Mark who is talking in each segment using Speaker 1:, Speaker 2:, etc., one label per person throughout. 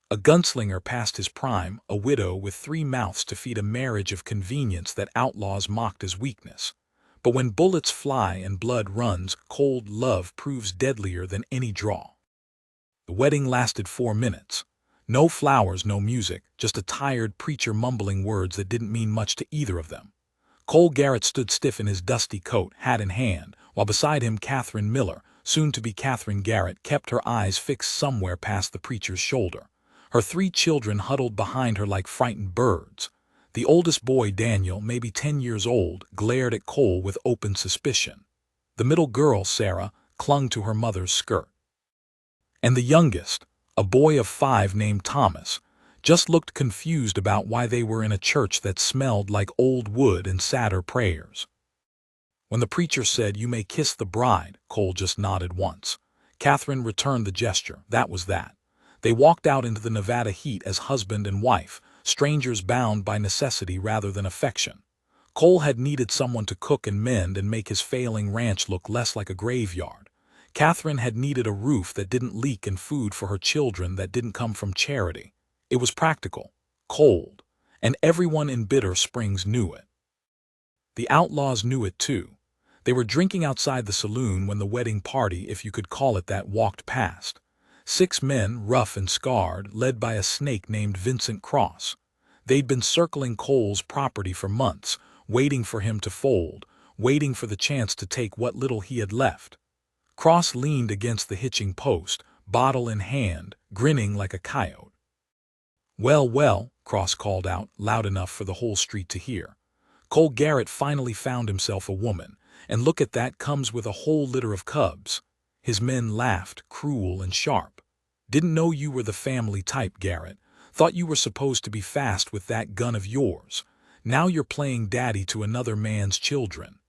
Speaker 1: A gunslinger past his prime, a widow with 3 mouths to feed, a marriage of convenience that outlaws mocked as weakness. But when bullets fly and blood runs, cold love proves deadlier than any draw. The wedding lasted 4 minutes. No flowers, no music, just a tired preacher mumbling words that didn't mean much to either of them. Cole Garrett stood stiff in his dusty coat, hat in hand, while beside him Catherine Miller, soon to be Catherine Garrett, kept her eyes fixed somewhere past the preacher's shoulder. Her 3 children huddled behind her like frightened birds. The oldest boy, Daniel, maybe 10 years old, glared at Cole with open suspicion. The middle girl, Sarah, clung to her mother's skirt. And the youngest, a boy of 5 named Thomas, just looked confused about why they were in a church that smelled like old wood and sadder prayers. When the preacher said, "You may kiss the bride," Cole just nodded once. Catherine returned the gesture. That was that. They walked out into the Nevada heat as husband and wife, strangers bound by necessity rather than affection. Cole had needed someone to cook and mend and make his failing ranch look less like a graveyard. Catherine had needed a roof that didn't leak and food for her children that didn't come from charity. It was practical, cold, and everyone in Bitter Springs knew it. The Outlaws knew it too. They were drinking outside the saloon when the wedding party, if you could call it that, walked past. 6 men, rough and scarred, led by a snake named Vincent Cross. They'd been circling Cole's property for months, waiting for him to fold, waiting for the chance to take what little he had left. Cross leaned against the hitching post, bottle in hand, grinning like a coyote. "Well, well," Cross called out, loud enough for the whole street to hear. Cole Garrett finally found himself a woman, and look at that, comes with a whole litter of cubs. His men laughed, cruel and sharp. "Didn't know you were the family type, Garrett. Thought you were supposed to be fast with that gun of yours. Now you're playing daddy to another man's children."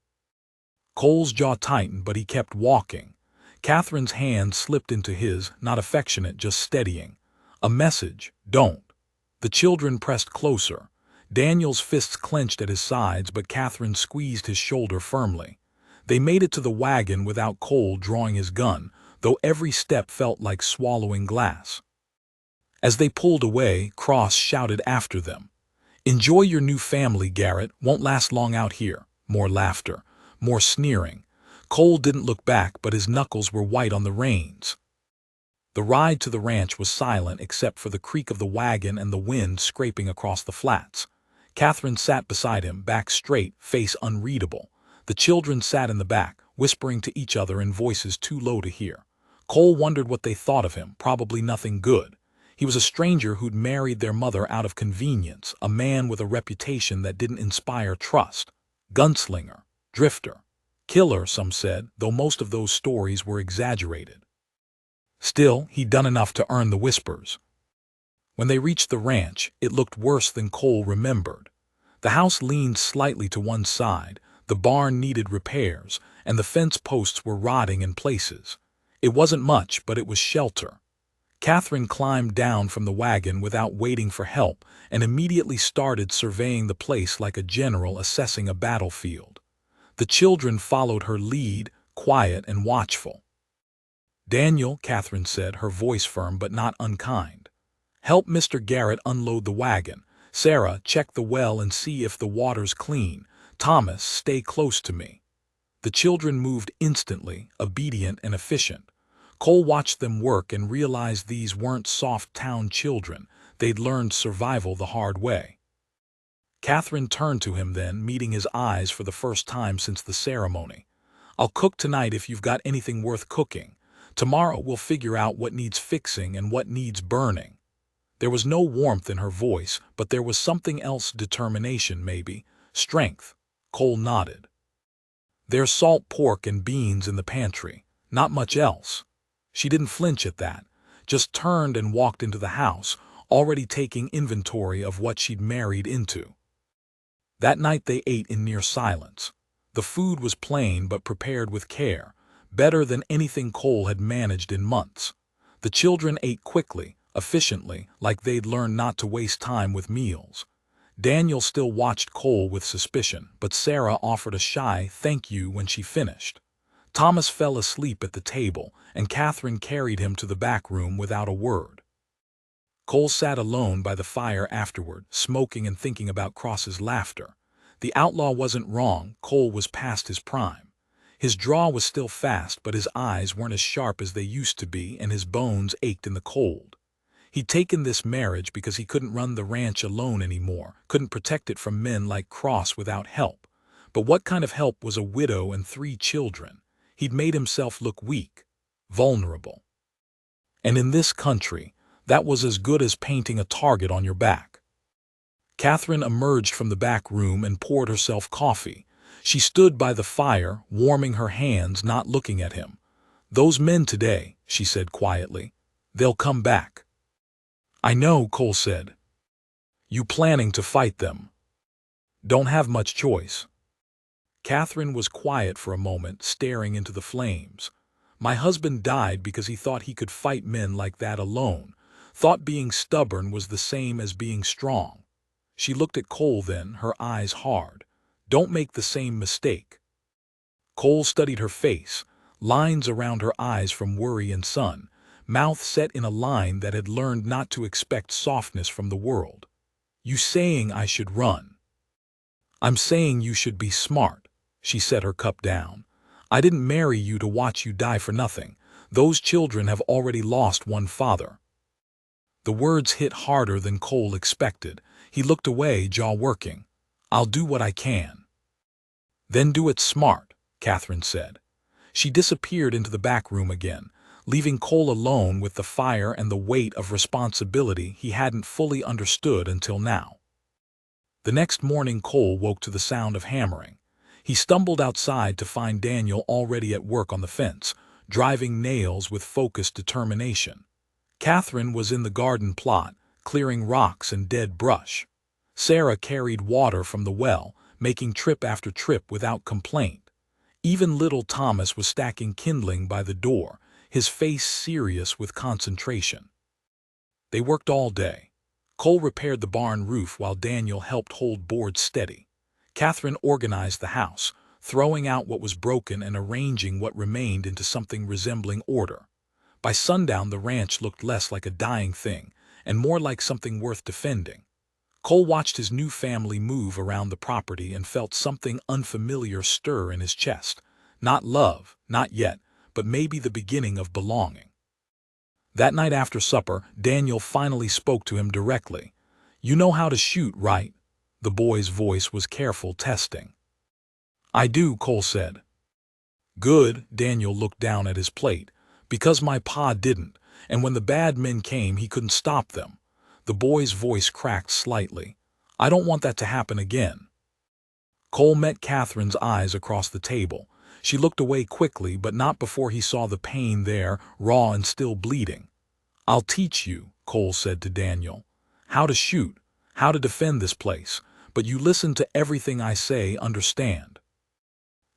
Speaker 1: Cole's jaw tightened, but he kept walking. Catherine's hand slipped into his, not affectionate, just steadying. A message: don't. The children pressed closer. Daniel's fists clenched at his sides, but Catherine squeezed his shoulder firmly. They made it to the wagon without Cole drawing his gun, though every step felt like swallowing glass. As they pulled away, Cross shouted after them, "Enjoy your new family, Garrett. Won't last long out here." More laughter, more sneering. Cole didn't look back, but his knuckles were white on the reins. The ride to the ranch was silent except for the creak of the wagon and the wind scraping across the flats. Catherine sat beside him, back straight, face unreadable. The children sat in the back, whispering to each other in voices too low to hear. Cole wondered what they thought of him. Probably nothing good. He was a stranger who'd married their mother out of convenience, a man with a reputation that didn't inspire trust. Gunslinger, drifter, killer, some said, though most of those stories were exaggerated. Still, he'd done enough to earn the whispers. When they reached the ranch, it looked worse than Cole remembered. The house leaned slightly to one side, the barn needed repairs, and the fence posts were rotting in places. It wasn't much, but it was shelter. Catherine climbed down from the wagon without waiting for help and immediately started surveying the place like a general assessing a battlefield. The children followed her lead, quiet and watchful. "Daniel," Catherine said, her voice firm but not unkind, "help Mr. Garrett unload the wagon. Sarah, check the well and see if the water's clean. Thomas, stay close to me." The children moved instantly, obedient and efficient. Cole watched them work and realized these weren't soft town children. They'd learned survival the hard way. Catherine turned to him then, meeting his eyes for the first time since the ceremony. "I'll cook tonight if you've got anything worth cooking. Tomorrow we'll figure out what needs fixing and what needs burning." There was no warmth in her voice, but there was something else, determination maybe, strength. Cole nodded. "There's salt pork and beans in the pantry. Not much else." She didn't flinch at that, just turned and walked into the house, already taking inventory of what she'd married into. That night they ate in near silence. The food was plain but prepared with care, better than anything Cole had managed in months. The children ate quickly, efficiently, like they'd learned not to waste time with meals. Daniel still watched Cole with suspicion, but Sarah offered a shy thank you when she finished. Thomas fell asleep at the table, and Catherine carried him to the back room without a word. Cole sat alone by the fire afterward, smoking and thinking about Cross's laughter. The outlaw wasn't wrong. Cole was past his prime. His jaw was still fast, but his eyes weren't as sharp as they used to be, and his bones ached in the cold. He'd taken this marriage because he couldn't run the ranch alone anymore, couldn't protect it from men like Cross without help. But what kind of help was a widow and 3 children? He'd made himself look weak, vulnerable. And in this country, that was as good as painting a target on your back. Catherine emerged from the back room and poured herself coffee. She stood by the fire, warming her hands, not looking at him. "Those men today," she said quietly, "they'll come back." "I know," Cole said. "You planning to fight them?" "Don't have much choice." Catherine was quiet for a moment, staring into the flames. "My husband died because he thought he could fight men like that alone, thought being stubborn was the same as being strong." She looked at Cole then, her eyes hard. "Don't make the same mistake." Cole studied her face, lines around her eyes from worry and sun, mouth set in a line that had learned not to expect softness from the world. "You saying I should run?" "I'm saying you should be smart." She set her cup down. "I didn't marry you to watch you die for nothing. Those children have already lost one father." The words hit harder than Cole expected. He looked away, jaw working. "I'll do what I can." "Then do it smart," Catherine said. She disappeared into the back room again, leaving Cole alone with the fire and the weight of responsibility he hadn't fully understood until now. The next morning Cole woke to the sound of hammering. He stumbled outside to find Daniel already at work on the fence, driving nails with focused determination. Catherine was in the garden plot, clearing rocks and dead brush. Sarah carried water from the well, making trip after trip without complaint. Even little Thomas was stacking kindling by the door, his face serious with concentration. They worked all day. Cole repaired the barn roof while Daniel helped hold boards steady. Catherine organized the house, throwing out what was broken and arranging what remained into something resembling order. By sundown the ranch looked less like a dying thing and more like something worth defending. Cole watched his new family move around the property and felt something unfamiliar stir in his chest. Not love, not yet, but maybe the beginning of belonging. That night after supper, Daniel finally spoke to him directly. "You know how to shoot, right?" The boy's voice was careful, testing. "I do," Cole said. "Good." Daniel looked down at his plate. "Because my pa didn't, and when the bad men came he couldn't stop them." The boy's voice cracked slightly. "I don't want that to happen again." Cole met Catherine's eyes across the table. She looked away quickly, but not before he saw the pain there, raw and still bleeding. "I'll teach you," Cole said to Daniel. "How to shoot, how to defend this place, but you listen to everything I say, understand?"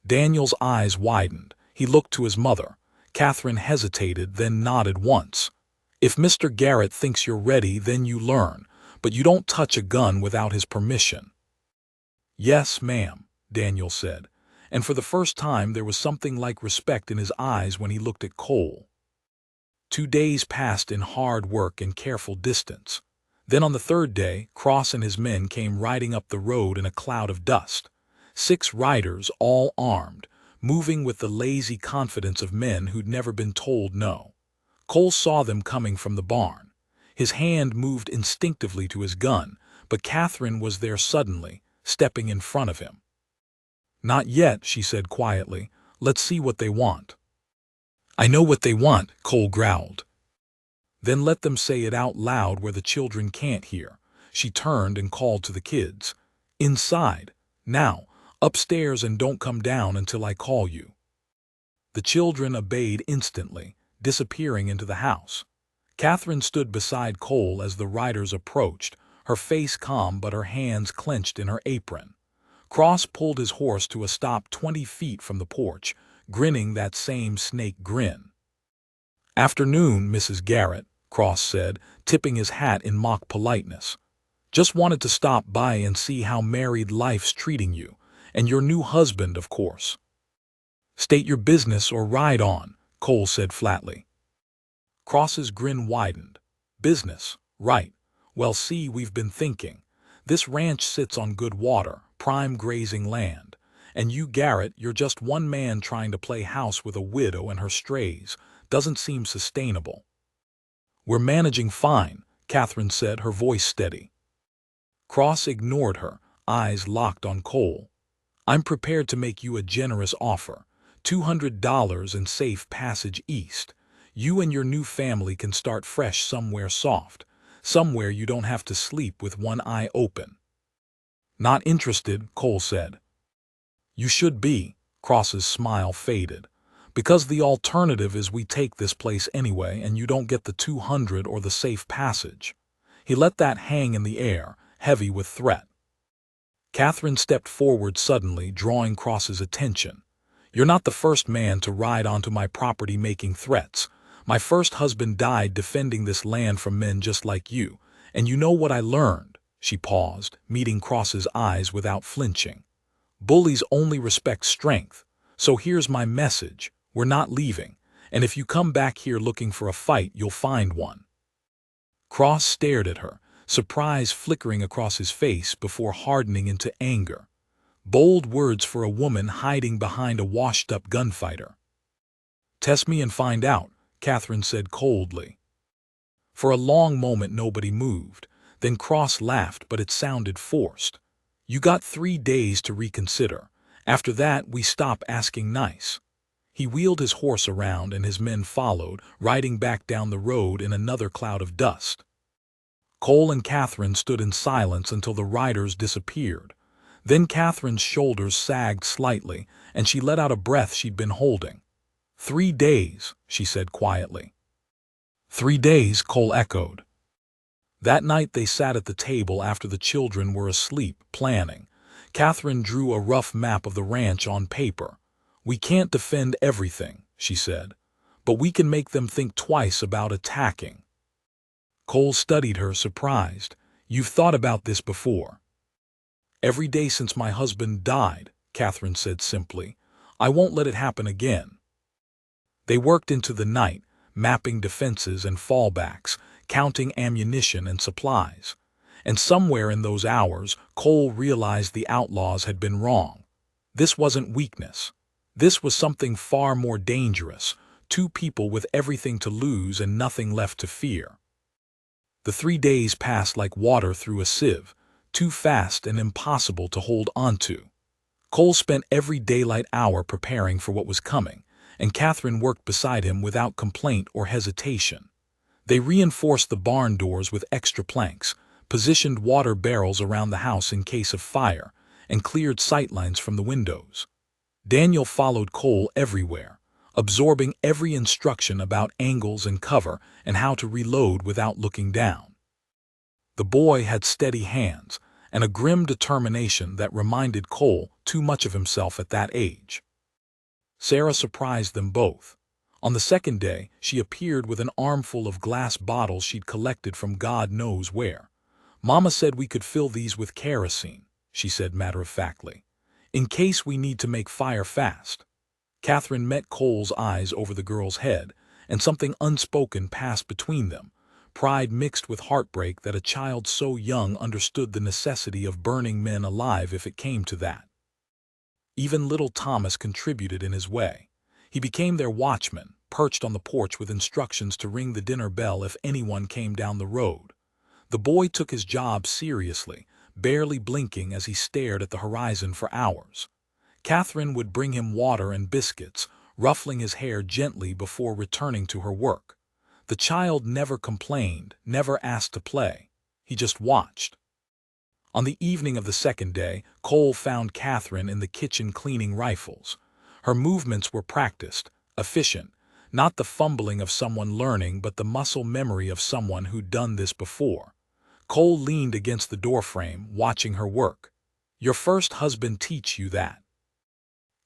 Speaker 1: Daniel's eyes widened. He looked to his mother. Catherine hesitated, then nodded once. "If Mr. Garrett thinks you're ready, then you learn, but you don't touch a gun without his permission." "Yes, ma'am," Daniel said, and for the first time there was something like respect in his eyes when he looked at Cole. 2 days passed in hard work and careful distance. Then on the 3rd day, Cross and his men came riding up the road in a cloud of dust. 6 riders, all armed, moving with the lazy confidence of men who'd never been told no. Cole saw them coming from the barn. His hand moved instinctively to his gun, but Catherine was there suddenly, stepping in front of him. "Not yet," she said quietly. "Let's see what they want." "I know what they want," Cole growled. "Then let them say it out loud where the children can't hear." She turned and called to the kids. "Inside. Now, upstairs, and don't come down until I call you." The children obeyed instantly, disappearing into the house. Catherine stood beside Cole as the riders approached, her face calm but her hands clenched in her apron. Cross pulled his horse to a stop 20 feet from the porch, grinning that same snake grin. "Afternoon, Mrs. Garrett," Cross said, tipping his hat in mock politeness. "Just wanted to stop by and see how married life's treating you, and your new husband, of course." "State your business or ride on," Cole said flatly. Cross's grin widened. "Business, Right. Well, see, we've been thinking. This ranch sits on good water, prime grazing land. And you, Garrett, you're just one man trying to play house with a widow and her strays. Doesn't seem sustainable. We're managing fine, Catherine said, her voice steady. Cross ignored her, eyes locked on Cole. I'm prepared to make you a generous offer. $200 and safe passage east. You and your new family can start fresh somewhere soft. Somewhere you don't have to sleep with one eye open. Not interested, Cole said. You should be, Cross's smile faded. Because the alternative is we take this place anyway and you don't get the 200 or the safe passage. He let that hang in the air, heavy with threat. Catherine stepped forward suddenly, drawing Cross's attention. You're not the first man to ride onto my property making threats. My first husband died defending this land from men just like you. And you know what I learned? She paused, meeting Cross's eyes without flinching. Bullies only respect strength. So here's my message. We're not leaving. And if you come back here looking for a fight, you'll find one. Cross stared at her, surprise flickering across his face before hardening into anger. Bold words for a woman hiding behind a washed-up gunfighter. Test me and find out, Catherine said coldly. For a long moment nobody moved. Then Cross laughed, but it sounded forced. You got 3 days to reconsider. After that, we stop asking nice. He wheeled his horse around and his men followed, riding back down the road in another cloud of dust. Cole and Catherine stood in silence until the riders disappeared. Then Catherine's shoulders sagged slightly, and she let out a breath she'd been holding. 3 days, she said quietly. 3 days, Cole echoed. That night they sat at the table after the children were asleep, planning. Catherine drew a rough map of the ranch on paper. We can't defend everything, she said, but we can make them think twice about attacking. Cole studied her, surprised. You've thought about this before. Every day since my husband died, Catherine said simply. I won't let it happen again. They worked into the night, mapping defenses and fallbacks, counting ammunition and supplies. And somewhere in those hours, Cole realized the Outlaws had been wrong. This wasn't weakness. This was something far more dangerous, 2 people with everything to lose and nothing left to fear. The 3 days passed like water through a sieve, too fast and impossible to hold onto. Cole spent every daylight hour preparing for what was coming, and Catherine worked beside him without complaint or hesitation. They reinforced the barn doors with extra planks, positioned water barrels around the house in case of fire, and cleared sightlines from the windows. Daniel followed Cole everywhere, absorbing every instruction about angles and cover and how to reload without looking down. The boy had steady hands and a grim determination that reminded Cole too much of himself at that age. Sarah surprised them both. On the second day, she appeared with an armful of glass bottles she'd collected from God knows where. Mama said we could fill these with kerosene, she said matter-of-factly, in case we need to make fire fast. Catherine met Cole's eyes over the girl's head, and something unspoken passed between them, pride mixed with heartbreak that a child so young understood the necessity of burning men alive if it came to that. Even little Thomas contributed in his way. He became their watchman, perched on the porch with instructions to ring the dinner bell if anyone came down the road. The boy took his job seriously, barely blinking as he stared at the horizon for hours. Catherine would bring him water and biscuits, ruffling his hair gently before returning to her work. The child never complained, never asked to play. He just watched. On the evening of the second day, Cole found Catherine in the kitchen cleaning rifles. Her movements were practiced, efficient, not the fumbling of someone learning but the muscle memory of someone who'd done this before. Cole leaned against the doorframe, watching her work. Your first husband teach you that?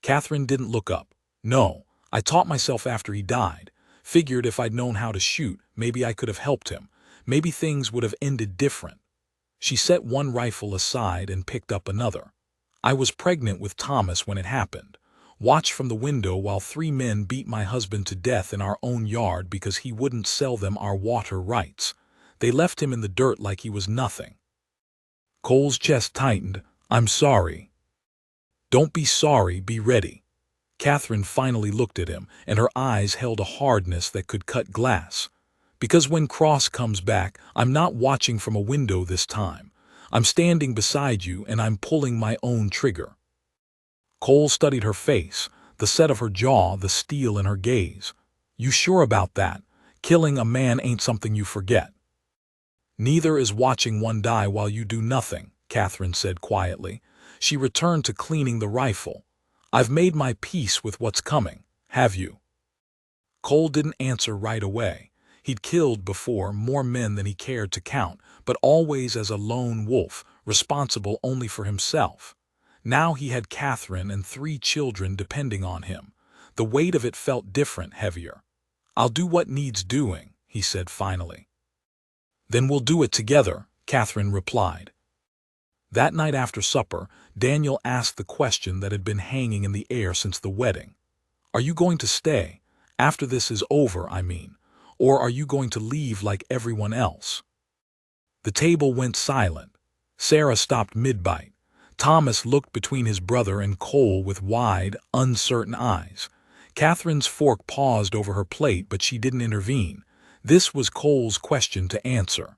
Speaker 1: Catherine didn't look up. No, I taught myself after he died. Figured if I'd known how to shoot, maybe I could have helped him. Maybe things would have ended different. She set one rifle aside and picked up another. I was pregnant with Thomas when it happened. Watched from the window while 3 men beat my husband to death in our own yard because he wouldn't sell them our water rights. They left him in the dirt like he was nothing. Cole's chest tightened. I'm sorry. Don't be sorry, be ready. Catherine finally looked at him, and her eyes held a hardness that could cut glass. Because when Cross comes back, I'm not watching from a window this time. I'm standing beside you, and I'm pulling my own trigger. Cole studied her face, the set of her jaw, the steel in her gaze. You sure about that? Killing a man ain't something you forget. Neither is watching one die while you do nothing, Catherine said quietly. She returned to cleaning the rifle. I've made my peace with what's coming, have you? Cole didn't answer right away. He'd killed before more men than he cared to count, but always as a lone wolf, responsible only for himself. Now he had Catherine and 3 children depending on him. The weight of it felt different, heavier. I'll do what needs doing, he said finally. Then we'll do it together, Catherine replied. That night after supper, Daniel asked the question that had been hanging in the air since the wedding. Are you going to stay? After this is over, I mean. Or are you going to leave like everyone else? The table went silent. Sarah stopped mid-bite. Thomas looked between his brother and Cole with wide, uncertain eyes. Catherine's fork paused over her plate, but she didn't intervene. This was Cole's question to answer.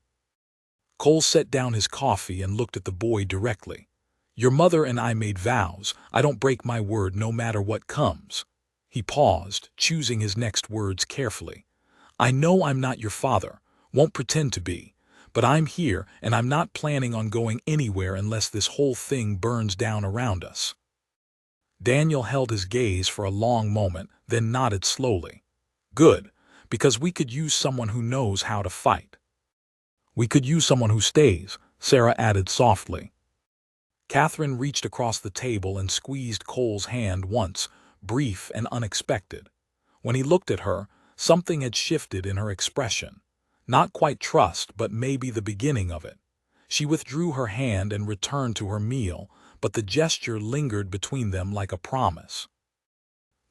Speaker 1: Cole set down his coffee and looked at the boy directly. Your mother and I made vows. I don't break my word no matter what comes. He paused, choosing his next words carefully. I know I'm not your father, won't pretend to be, but I'm here and I'm not planning on going anywhere unless this whole thing burns down around us. Daniel held his gaze for a long moment, then nodded slowly. Good, because we could use someone who knows how to fight. We could use someone who stays, Sarah added softly. Catherine reached across the table and squeezed Cole's hand once, brief and unexpected. When he looked at her, something had shifted in her expression. Not quite trust, but maybe the beginning of it. She withdrew her hand and returned to her meal, but the gesture lingered between them like a promise.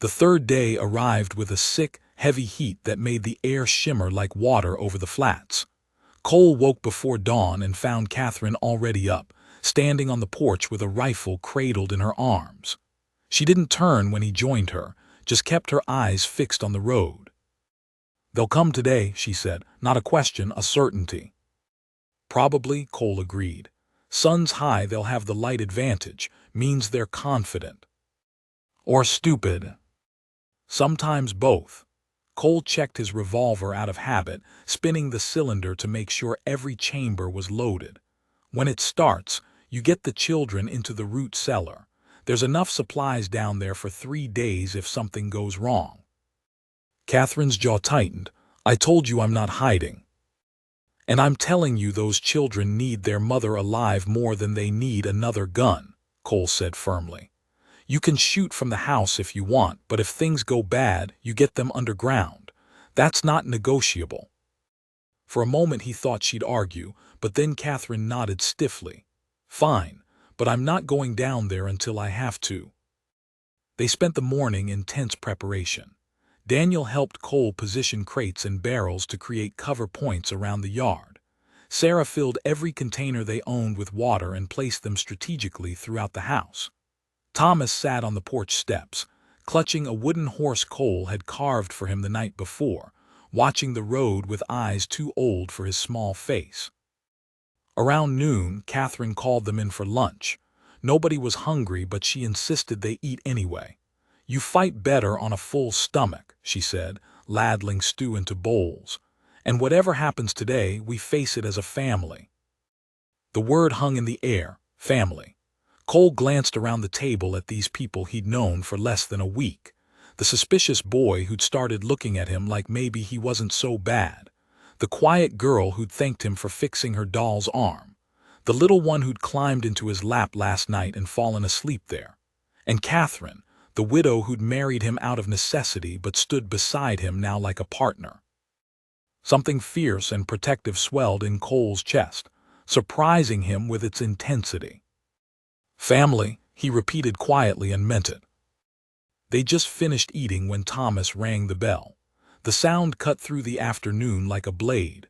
Speaker 1: The third day arrived with a sick, heavy heat that made the air shimmer like water over the flats. Cole woke before dawn and found Catherine already up, standing on the porch with a rifle cradled in her arms. She didn't turn when he joined her, just kept her eyes fixed on the road. They'll come today, she said, not a question, a certainty. Probably, Cole agreed. Sun's high, they'll have the light advantage, means they're confident. Or stupid. Sometimes both. Cole checked his revolver out of habit, spinning the cylinder to make sure every chamber was loaded. When it starts, you get the children into the root cellar. There's enough supplies down there for 3 days if something goes wrong. Catherine's jaw tightened. I told you I'm not hiding. And I'm telling you those children need their mother alive more than they need another gun, Cole said firmly. You can shoot from the house if you want, but if things go bad, you get them underground. That's not negotiable. For a moment he thought she'd argue, but then Catherine nodded stiffly. Fine, but I'm not going down there until I have to. They spent the morning in tense preparation. Daniel helped Cole position crates and barrels to create cover points around the yard. Sarah filled every container they owned with water and placed them strategically throughout the house. Thomas sat on the porch steps, clutching a wooden horse Cole had carved for him the night before, watching the road with eyes too old for his small face. Around noon, Catherine called them in for lunch. Nobody was hungry, but she insisted they eat anyway. You fight better on a full stomach, she said, ladling stew into bowls. And whatever happens today, we face it as a family. The word hung in the air, family. Cole glanced around the table at these people he'd known for less than a week. The suspicious boy who'd started looking at him like maybe he wasn't so bad. The quiet girl who'd thanked him for fixing her doll's arm. The little one who'd climbed into his lap last night and fallen asleep there. And Catherine, the widow who'd married him out of necessity but stood beside him now like a partner. Something fierce and protective swelled in Cole's chest, surprising him with its intensity. Family, he repeated quietly and meant it. They just finished eating when Thomas rang the bell. The sound cut through the afternoon like a blade.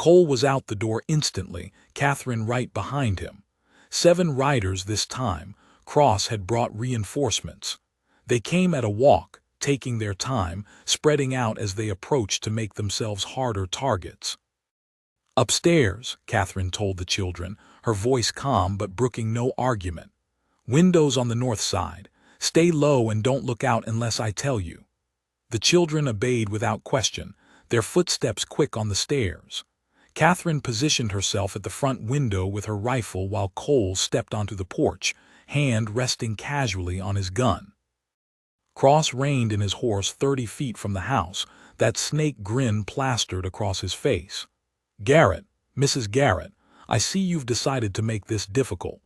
Speaker 1: Cole was out the door instantly, Catherine right behind him. 7 riders this time. Cross had brought reinforcements. They came at a walk, taking their time, spreading out as they approached to make themselves harder targets. "Upstairs," Catherine told the children, her voice calm but brooking no argument. "Windows on the north side. Stay low and don't look out unless I tell you." The children obeyed without question, their footsteps quick on the stairs. Catherine positioned herself at the front window with her rifle while Cole stepped onto the porch, hand resting casually on his gun. Cross reined in his horse 30 feet from the house, that snake grin plastered across his face. "Garrett, Mrs. Garrett, I see you've decided to make this difficult."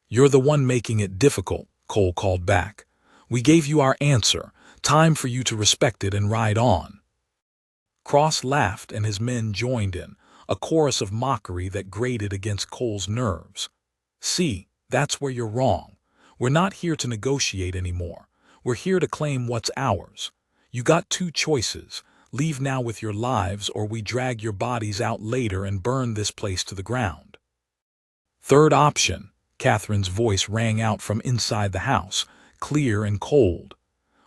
Speaker 1: "You're the one making it difficult," Cole called back. "We gave you our answer. Time for you to respect it and ride on." Cross laughed and his men joined in, a chorus of mockery that grated against Cole's nerves. "See, that's where you're wrong. We're not here to negotiate anymore. We're here to claim what's ours. You got 2 choices. Leave now with your lives, or we drag your bodies out later and burn this place to the ground." "Third option," Catherine's voice rang out from inside the house, clear and cold.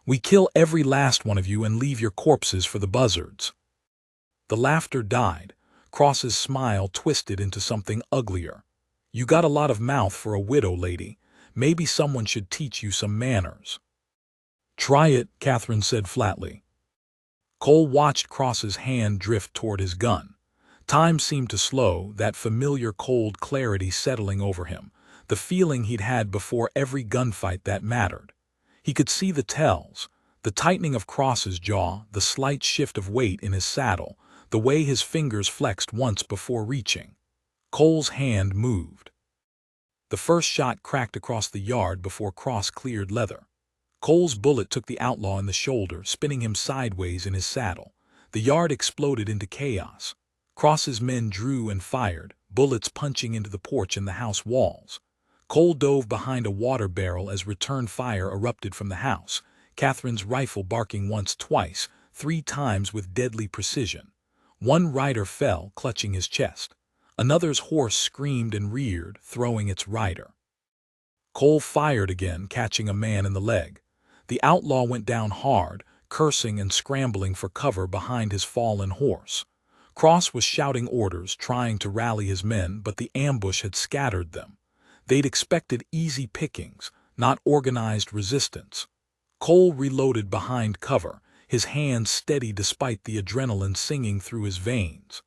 Speaker 1: "We kill every last one of you and leave your corpses for the buzzards." The laughter died. Cross's smile twisted into something uglier. "You got a lot of mouth for a widow, lady. Maybe someone should teach you some manners." "Try it," Catherine said flatly. Cole watched Cross's hand drift toward his gun. Time seemed to slow, that familiar cold clarity settling over him, the feeling he'd had before every gunfight that mattered. He could see the tells, the tightening of Cross's jaw, the slight shift of weight in his saddle, the way his fingers flexed once before reaching. Cole's hand moved. The first shot cracked across the yard before Cross cleared leather. Cole's bullet took the outlaw in the shoulder, spinning him sideways in his saddle. The yard exploded into chaos. Cross's men drew and fired, bullets punching into the porch and the house walls. Cole dove behind a water barrel as return fire erupted from the house, Catherine's rifle barking once, twice, 3 times with deadly precision. One rider fell, clutching his chest. Another's horse screamed and reared, throwing its rider. Cole fired again, catching a man in the leg. The outlaw went down hard, cursing and scrambling for cover behind his fallen horse. Cross was shouting orders, trying to rally his men, but the ambush had scattered them. They'd expected easy pickings, not organized resistance. Cole reloaded behind cover, his hands steady despite the adrenaline singing through his veins.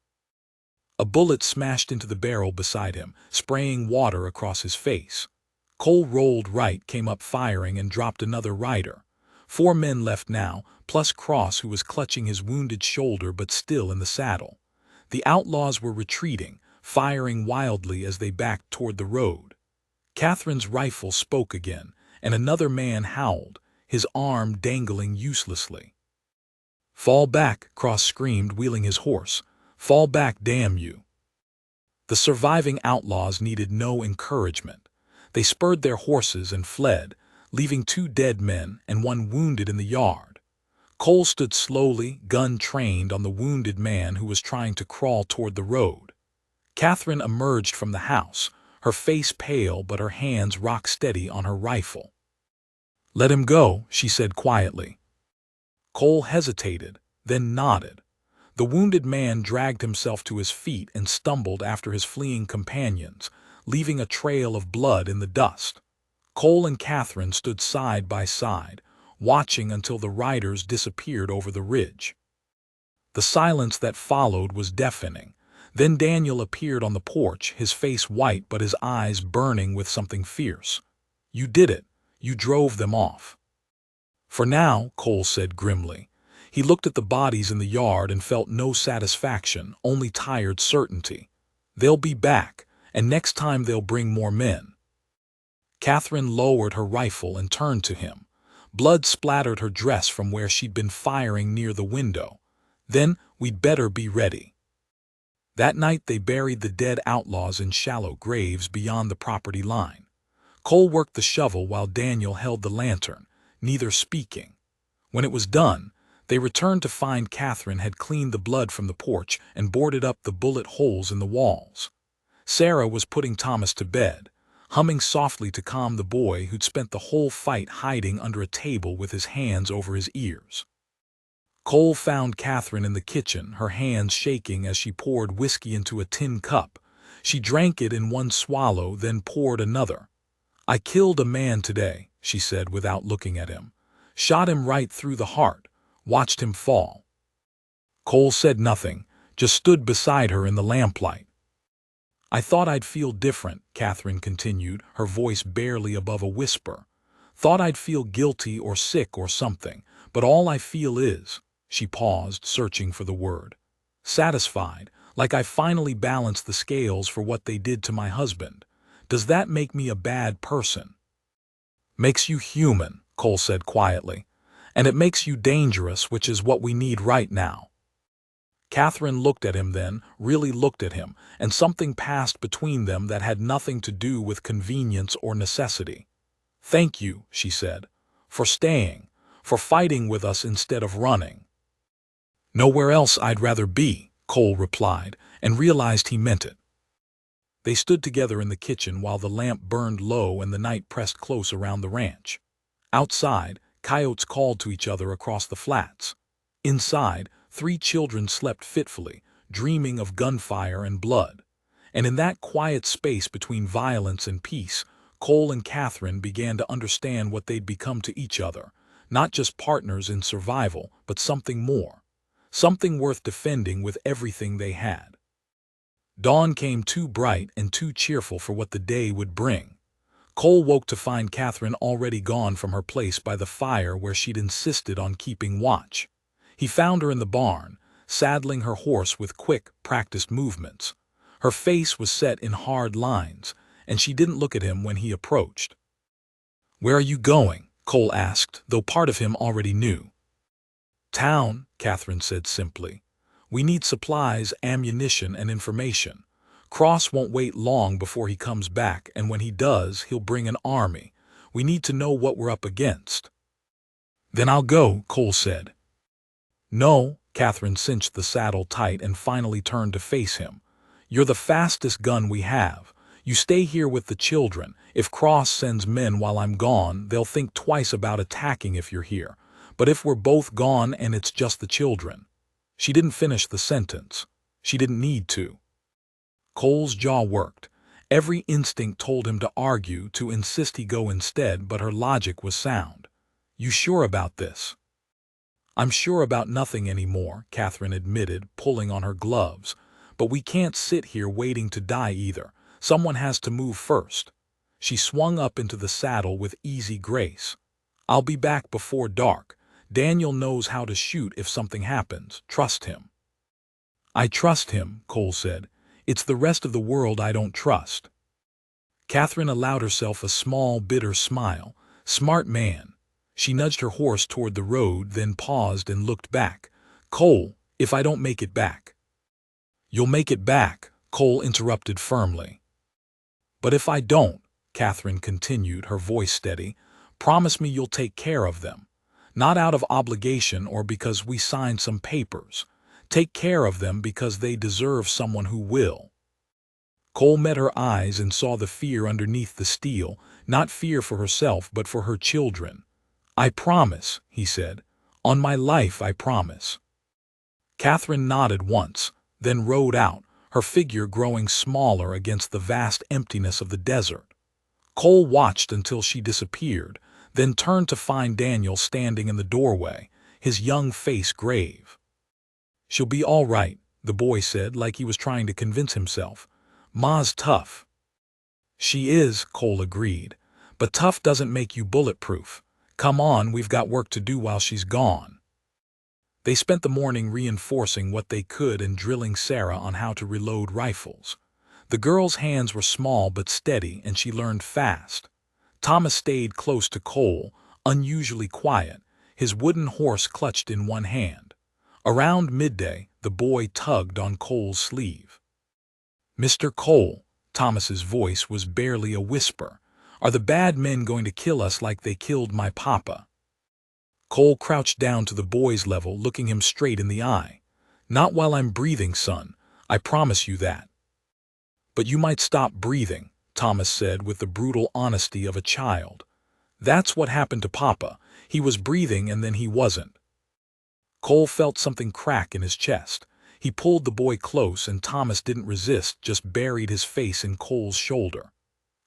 Speaker 1: A bullet smashed into the barrel beside him, spraying water across his face. Cole rolled right, came up firing, and dropped another rider. 4 men left now, plus Cross, who was clutching his wounded shoulder but still in the saddle. The outlaws were retreating, firing wildly as they backed toward the road. Catherine's rifle spoke again, and another man howled, his arm dangling uselessly. "Fall back," Cross screamed, wheeling his horse. "Fall back, damn you." The surviving outlaws needed no encouragement. They spurred their horses and fled, leaving 2 dead men and 1 wounded in the yard. Cole stood slowly, gun trained on the wounded man who was trying to crawl toward the road. Catherine emerged from the house, her face pale but her hands rock steady on her rifle. "Let him go," she said quietly. Cole hesitated, then nodded. The wounded man dragged himself to his feet and stumbled after his fleeing companions, leaving a trail of blood in the dust. Cole and Catherine stood side by side, watching until the riders disappeared over the ridge. The silence that followed was deafening. Then Daniel appeared on the porch, his face white but his eyes burning with something fierce. "You did it. You drove them off." "For now," Cole said grimly. He looked at the bodies in the yard and felt no satisfaction, only tired certainty. "They'll be back, and next time they'll bring more men." Catherine lowered her rifle and turned to him. Blood splattered her dress from where she'd been firing near the window. "Then we'd better be ready." That night they buried the dead outlaws in shallow graves beyond the property line. Cole worked the shovel while Daniel held the lantern, neither speaking. When it was done, They returned to find Catherine had cleaned the blood from the porch and boarded up the bullet holes in the walls. Sarah was putting Thomas to bed, humming softly to calm the boy who'd spent the whole fight hiding under a table with his hands over his ears. Cole found Catherine in the kitchen, her hands shaking as she poured whiskey into a tin cup. She drank it in one swallow, then poured another. "I killed a man today," she said without looking at him. "Shot him right through the heart, watched him fall." Cole said nothing, just stood beside her in the lamplight. "I thought I'd feel different," Catherine continued, her voice barely above a whisper. "Thought I'd feel guilty or sick or something, but all I feel is," she paused, searching for the word, "satisfied, like I finally balanced the scales for what they did to my husband. Does that make me a bad person?" "Makes you human," Cole said quietly. "And it makes you dangerous, which is what we need right now." Catherine looked at him then, really looked at him, and something passed between them that had nothing to do with convenience or necessity. "Thank you," she said, "for staying, for fighting with us instead of running." "Nowhere else I'd rather be," Cole replied, and realized he meant it. They stood together in the kitchen while the lamp burned low and the night pressed close around the ranch. Outside, coyotes called to each other across the flats. Inside, 3 children slept fitfully, dreaming of gunfire and blood. And in that quiet space between violence and peace, Cole and Catherine began to understand what they'd become to each other, not just partners in survival, but something more. Something worth defending with everything they had. Dawn came too bright and too cheerful for what the day would bring. Cole woke to find Catherine already gone from her place by the fire where she'd insisted on keeping watch. He found her in the barn, saddling her horse with quick, practiced movements. Her face was set in hard lines, and she didn't look at him when he approached. "Where are you going?" Cole asked, though part of him already knew. "Town," Catherine said simply. "We need supplies, ammunition, and information. Cross won't wait long before he comes back, and when he does, he'll bring an army. We need to know what we're up against." "Then I'll go," Cole said. "No," Catherine cinched the saddle tight and finally turned to face him. "You're the fastest gun we have. You stay here with the children. If Cross sends men while I'm gone, they'll think twice about attacking if you're here. But if we're both gone and it's just the children—" She didn't finish the sentence. She didn't need to. Cole's jaw worked. Every instinct told him to argue, to insist he go instead, but her logic was sound. "You sure about this?" "I'm sure about nothing anymore," Catherine admitted, pulling on her gloves. "But we can't sit here waiting to die either. Someone has to move first." She swung up into the saddle with easy grace. "I'll be back before dark. Daniel knows how to shoot if something happens. Trust him." "I trust him," Cole said. "It's the rest of the world I don't trust." Catherine allowed herself a small, bitter smile. Smart man. She nudged her horse toward the road, then paused and looked back. "Cole, if I don't make it back—" "You'll make it back," Cole interrupted firmly. "But if I don't," Catherine continued, her voice steady, "promise me you'll take care of them. Not out of obligation or because we signed some papers. Take care of them because they deserve someone who will." Cole met her eyes and saw the fear underneath the steel, not fear for herself but for her children. "I promise," he said. "On my life I promise." Catherine nodded once, then rode out, her figure growing smaller against the vast emptiness of the desert. Cole watched until she disappeared, then turned to find Daniel standing in the doorway, his young face grave. "She'll be all right," the boy said, like he was trying to convince himself. "Ma's tough." "She is," Cole agreed. "But tough doesn't make you bulletproof. Come on, we've got work to do while she's gone." They spent the morning reinforcing what they could and drilling Sarah on how to reload rifles. The girl's hands were small but steady, and she learned fast. Thomas stayed close to Cole, unusually quiet, his wooden horse clutched in one hand. Around midday, the boy tugged on Cole's sleeve. "Mr. Cole," Thomas's voice was barely a whisper, "are the bad men going to kill us like they killed my papa?" Cole crouched down to the boy's level, looking him straight in the eye. "Not while I'm breathing, son. I promise you that." "But you might stop breathing," Thomas said with the brutal honesty of a child. "That's what happened to Papa. He was breathing and then he wasn't." Cole felt something crack in his chest. He pulled the boy close and Thomas didn't resist, just buried his face in Cole's shoulder.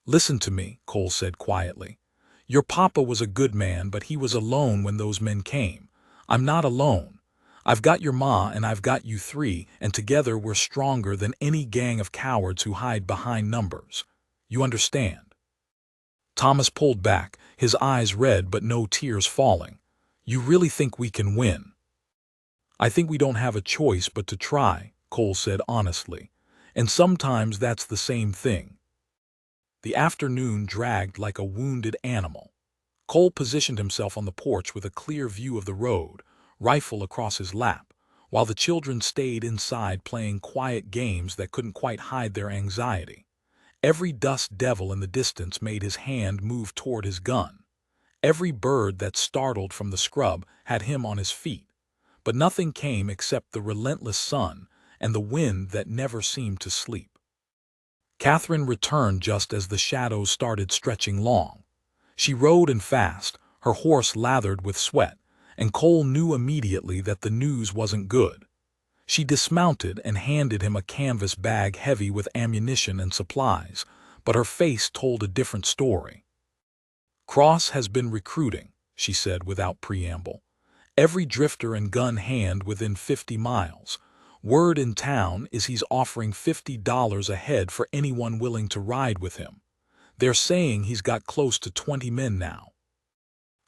Speaker 1: "Listen to me," Cole said quietly. "Your papa was a good man, but he was alone when those men came. I'm not alone. I've got your ma and I've got you three, and together we're stronger than any gang of cowards who hide behind numbers. You understand?" Thomas pulled back, his eyes red but no tears falling. "You really think we can win?" "I think we don't have a choice but to try," Cole said honestly. "And sometimes that's the same thing." The afternoon dragged like a wounded animal. Cole positioned himself on the porch with a clear view of the road, rifle across his lap, while the children stayed inside playing quiet games that couldn't quite hide their anxiety. Every dust devil in the distance made his hand move toward his gun. Every bird that startled from the scrub had him on his feet. But nothing came except the relentless sun and the wind that never seemed to sleep. Catherine returned just as the shadows started stretching long. She rode and fast, her horse lathered with sweat, and Cole knew immediately that the news wasn't good. She dismounted and handed him a canvas bag heavy with ammunition and supplies, but her face told a different story. "Cross has been recruiting," she said without preamble. "Every drifter and gun hand within 50 miles. Word in town is he's offering $50 a head for anyone willing to ride with him. They're saying he's got close to 20 men now."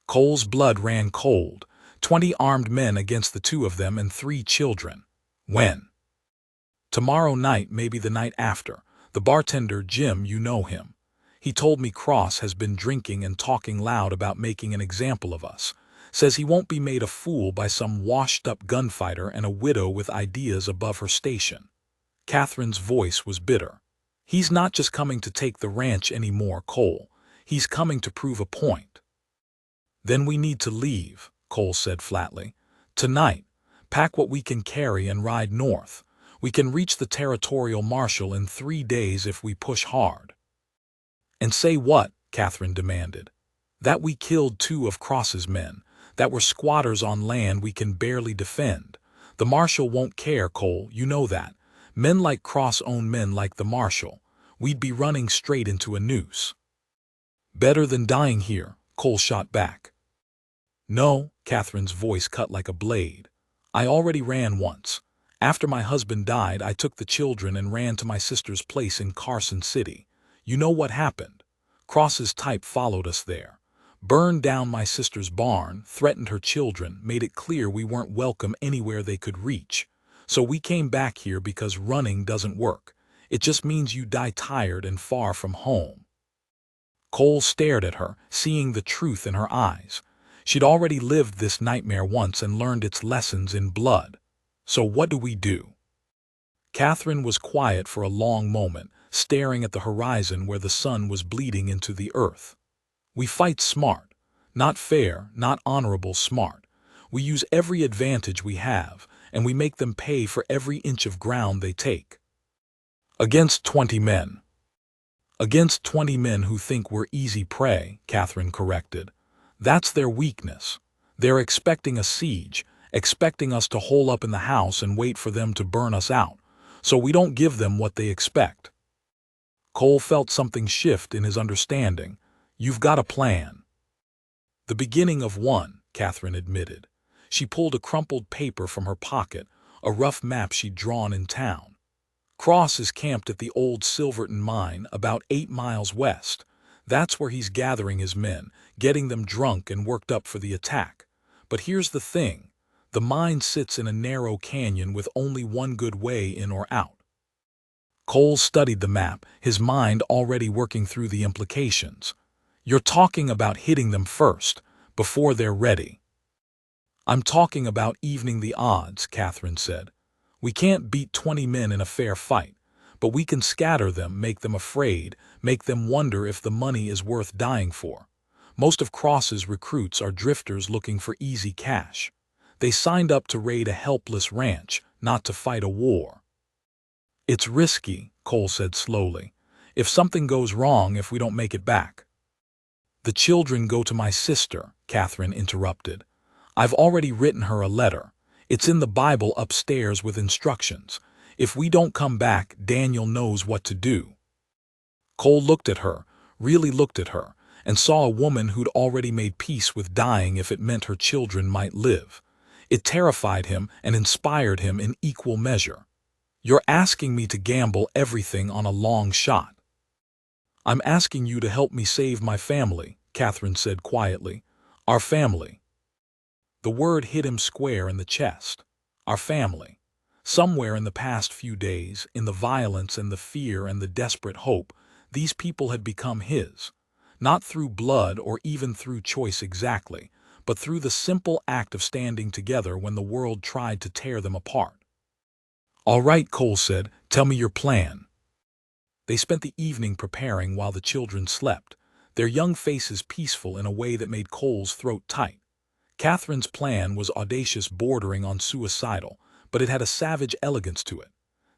Speaker 1: Cole's blood ran cold. 20 armed men against the two of them and 3 children. When? "Tomorrow night, maybe the night after. The bartender, Jim, you know him. He told me Cross has been drinking and talking loud about making an example of us. Says he won't be made a fool by some washed-up gunfighter and a widow with ideas above her station." Catherine's voice was bitter. "He's not just coming to take the ranch anymore, Cole. He's coming to prove a point." "Then we need to leave," Cole said flatly. "Tonight. Pack what we can carry and ride north. We can reach the territorial marshal in 3 days if we push hard." "And say what?" Catherine demanded. "That we killed 2 of Cross's men, that we're squatters on land we can barely defend. The marshal won't care, Cole, you know that. Men like Cross own men like the marshal. We'd be running straight into a noose." "Better than dying here," Cole shot back. "No," Catherine's voice cut like a blade. "I already ran once. After my husband died, I took the children and ran to my sister's place in Carson City. You know what happened. Cross's type followed us there. Burned down my sister's barn, threatened her children, made it clear we weren't welcome anywhere they could reach. So we came back here because running doesn't work. It just means you die tired and far from home." Cole stared at her, seeing the truth in her eyes. She'd already lived this nightmare once and learned its lessons in blood. "So what do we do?" Catherine was quiet for a long moment, staring at the horizon where the sun was bleeding into the earth. "We fight smart. Not fair, not honorable smart. We use every advantage we have, and we make them pay for every inch of ground they take." "Against 20 men." "Against 20 men who think we're easy prey," Catherine corrected. "That's their weakness. They're expecting a siege, expecting us to hole up in the house and wait for them to burn us out, so we don't give them what they expect." Cole felt something shift in his understanding. "You've got a plan." "The beginning of one," Catherine admitted. She pulled a crumpled paper from her pocket, a rough map she'd drawn in town. "Cross is camped at the old Silverton mine about 8 miles west. That's where he's gathering his men, getting them drunk and worked up for the attack. But here's the thing. The mine sits in a narrow canyon with only one good way in or out." Cole studied the map, his mind already working through the implications. "You're talking about hitting them first, before they're ready." "I'm talking about evening the odds," Catherine said. "We can't beat 20 men in a fair fight, but we can scatter them, make them afraid, make them wonder if the money is worth dying for. Most of Cross's recruits are drifters looking for easy cash. They signed up to raid a helpless ranch, not to fight a war. It's risky, Cole said slowly. If something goes wrong, if we don't make it back. The children go to my sister, Catherine interrupted. I've already written her a letter. It's in the Bible upstairs with instructions. If we don't come back, Daniel knows what to do. Cole looked at her, really looked at her, and saw a woman who'd already made peace with dying if it meant her children might live. It terrified him and inspired him in equal measure. You're asking me to gamble everything on a long shot. I'm asking you to help me save my family, Catherine said quietly. Our family. The word hit him square in the chest. Our family. Somewhere in the past few days, in the violence and the fear and the desperate hope, these people had become his. Not through blood or even through choice exactly, but through the simple act of standing together when the world tried to tear them apart. All right, Cole said, tell me your plan. They spent the evening preparing while the children slept, their young faces peaceful in a way that made Cole's throat tight. Catherine's plan was audacious, bordering on suicidal, but it had a savage elegance to it.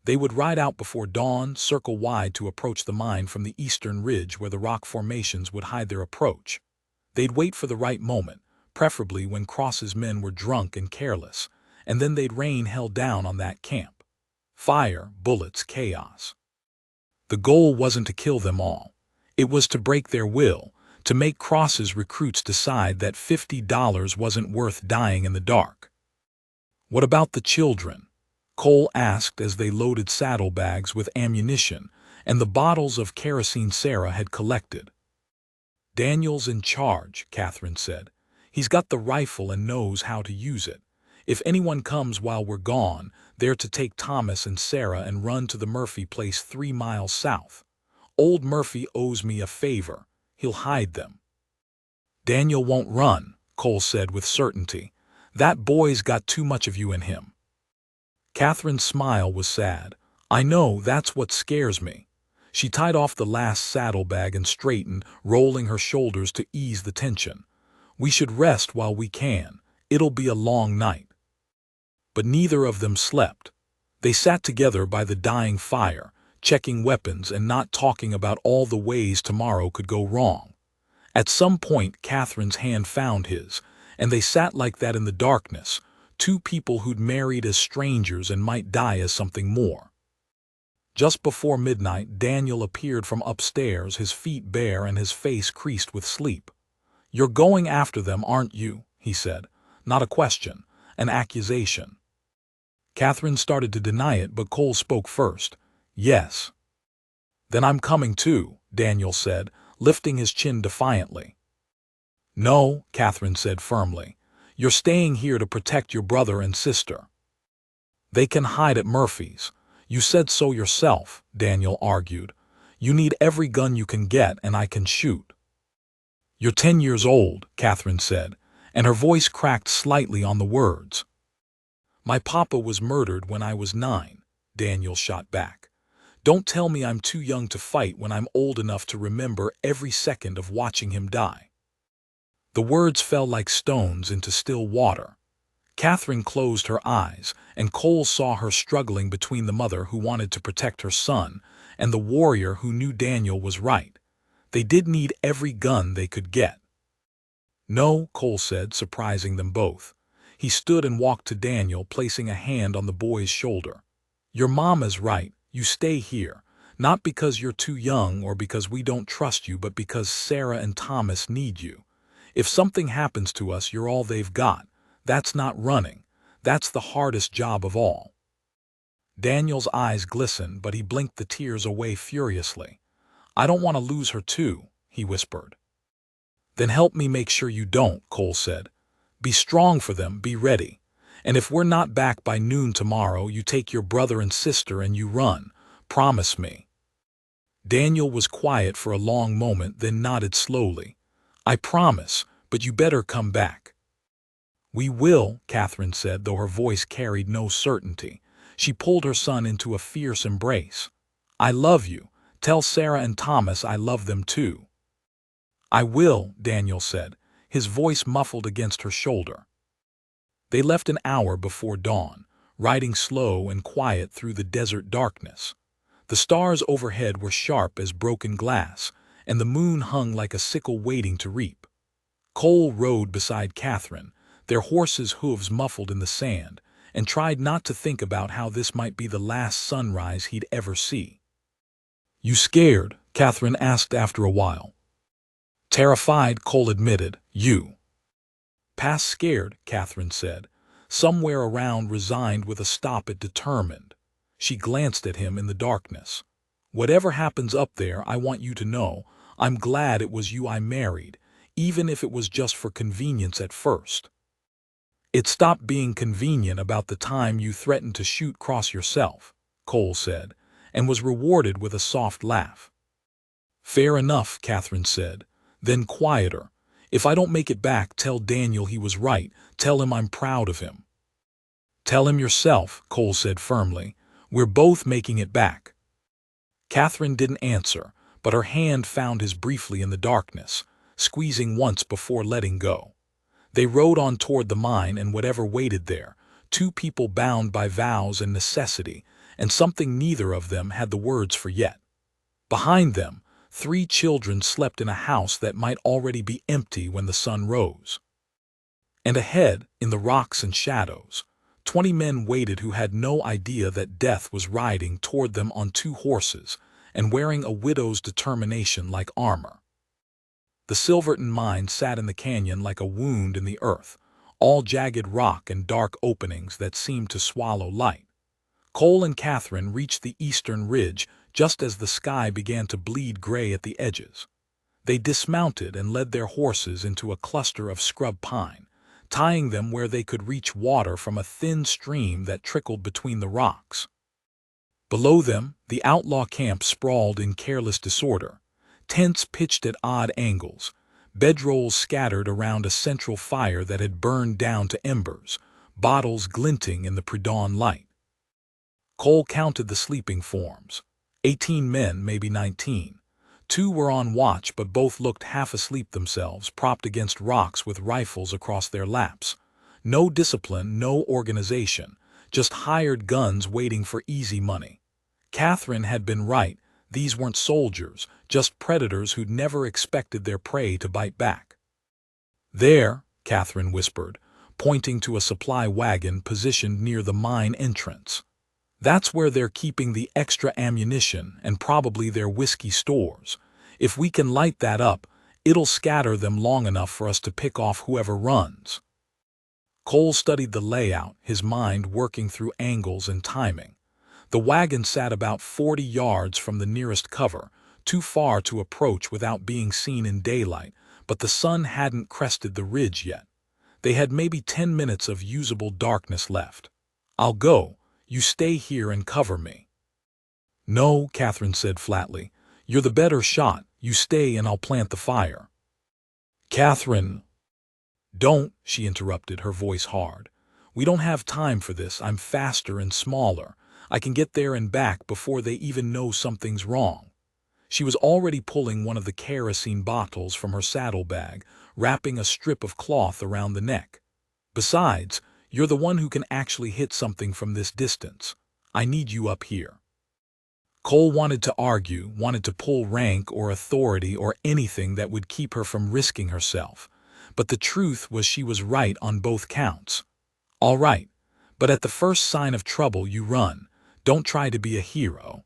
Speaker 1: They would ride out before dawn, circle wide to approach the mine from the eastern ridge where the rock formations would hide their approach. They'd wait for the right moment, preferably when Cross's men were drunk and careless, and then they'd rain hell down on that camp. Fire, bullets, chaos. The goal wasn't to kill them all. It was to break their will, to make Cross's recruits decide that $50 wasn't worth dying in the dark. What about the children? Cole asked as they loaded saddlebags with ammunition and the bottles of kerosene Sarah had collected. Daniel's in charge, Catherine said. He's got the rifle and knows how to use it. If anyone comes while we're gone, they're to take Thomas and Sarah and run to the Murphy place 3 miles south. Old Murphy owes me a favor. He'll hide them. Daniel won't run, Cole said with certainty. That boy's got too much of you in him. Catherine's smile was sad. I know, that's what scares me. She tied off the last saddlebag and straightened, rolling her shoulders to ease the tension. We should rest while we can. It'll be a long night. But neither of them slept. They sat together by the dying fire, checking weapons and not talking about all the ways tomorrow could go wrong. At some point, Catherine's hand found his, and they sat like that in the darkness, two people who'd married as strangers and might die as something more. Just before midnight, Daniel appeared from upstairs, his feet bare and his face creased with sleep. You're going after them, aren't you? He said. Not a question, an accusation. Catherine started to deny it, but Cole spoke first. Yes. Then I'm coming too, Daniel said, lifting his chin defiantly. No, Catherine said firmly. You're staying here to protect your brother and sister. They can hide at Murphy's. You said so yourself, Daniel argued. You need every gun you can get, and I can shoot. You're 10 years old, Catherine said, and her voice cracked slightly on the words. My papa was murdered when I was 9, Daniel shot back. Don't tell me I'm too young to fight when I'm old enough to remember every second of watching him die. The words fell like stones into still water. Catherine closed her eyes, and Cole saw her struggling between the mother who wanted to protect her son and the warrior who knew Daniel was right. They did need every gun they could get. No, Cole said, surprising them both. He stood and walked to Daniel, placing a hand on the boy's shoulder. Your mom is right. You stay here, not because you're too young or because we don't trust you, but because Sarah and Thomas need you. If something happens to us, you're all they've got. That's not running. That's the hardest job of all. Daniel's eyes glistened, but he blinked the tears away furiously. I don't want to lose her too, he whispered. Then help me make sure you don't, Cole said. Be strong for them, be ready. And if we're not back by noon tomorrow, you take your brother and sister and you run. Promise me. Daniel was quiet for a long moment, then nodded slowly. I promise, but you better come back. We will, Catherine said, though her voice carried no certainty. She pulled her son into a fierce embrace. I love you. Tell Sarah and Thomas I love them too. I will, Daniel said, his voice muffled against her shoulder. They left an hour before dawn, riding slow and quiet through the desert darkness. The stars overhead were sharp as broken glass, and the moon hung like a sickle waiting to reap. Cole rode beside Catherine, their horses' hooves muffled in the sand, and tried not to think about how this might be the last sunrise he'd ever see. "You scared?" Catherine asked after a while. "Terrified," Cole admitted. "You?" "Past scared," Catherine said. Somewhere around resigned with a stop it determined. She glanced at him in the darkness. "Whatever happens up there, I want you to know, I'm glad it was you I married, even if it was just for convenience at first. It stopped being convenient about the time you threatened to shoot Cross yourself," Cole said, and was rewarded with a soft laugh. "Fair enough," Catherine said. Then quieter, "If I don't make it back, tell Daniel he was right. Tell him I'm proud of him." "Tell him yourself," Cole said firmly. "We're both making it back." Catherine didn't answer, but her hand found his briefly in the darkness, squeezing once before letting go. They rode on toward the mine and whatever waited there, two people bound by vows and necessity, and something neither of them had the words for yet. Behind them, 3 children slept in a house that might already be empty when the sun rose. And ahead, in the rocks and shadows, 20 men waited who had no idea that death was riding toward them on 2 horses and wearing a widow's determination like armor. The Silverton mine sat in the canyon like a wound in the earth, all jagged rock and dark openings that seemed to swallow light. Cole and Catherine reached the eastern ridge just as the sky began to bleed gray at the edges. They dismounted and led their horses into a cluster of scrub pine, tying them where they could reach water from a thin stream that trickled between the rocks. Below them, the outlaw camp sprawled in careless disorder, tents pitched at odd angles, bedrolls scattered around a central fire that had burned down to embers, bottles glinting in the pre-dawn light. Cole counted the sleeping forms. 18 men, maybe 19. 2 were on watch, but both looked half asleep themselves, propped against rocks with rifles across their laps. No discipline, no organization, just hired guns waiting for easy money. Catherine had been right. These weren't soldiers, just predators who'd never expected their prey to bite back. "There," Catherine whispered, pointing to a supply wagon positioned near the mine entrance. "That's where they're keeping the extra ammunition and probably their whiskey stores. If we can light that up, it'll scatter them long enough for us to pick off whoever runs." Cole studied the layout, his mind working through angles and timing. The wagon sat about 40 yards from the nearest cover, too far to approach without being seen in daylight, but the sun hadn't crested the ridge yet. They had maybe 10 minutes of usable darkness left. "I'll go. You stay here and cover me." "No," Catherine said flatly. "You're the better shot. You stay and I'll plant the fire." "Catherine." "Don't," she interrupted, her voice hard. "We don't have time for this. I'm faster and smaller. I can get there and back before they even know something's wrong." She was already pulling one of the kerosene bottles from her saddlebag, wrapping a strip of cloth around the neck. "Besides, you're the one who can actually hit something from this distance. I need you up here." Cole wanted to argue, wanted to pull rank or authority or anything that would keep her from risking herself. But the truth was she was right on both counts. "All right, but at the first sign of trouble you run. Don't try to be a hero."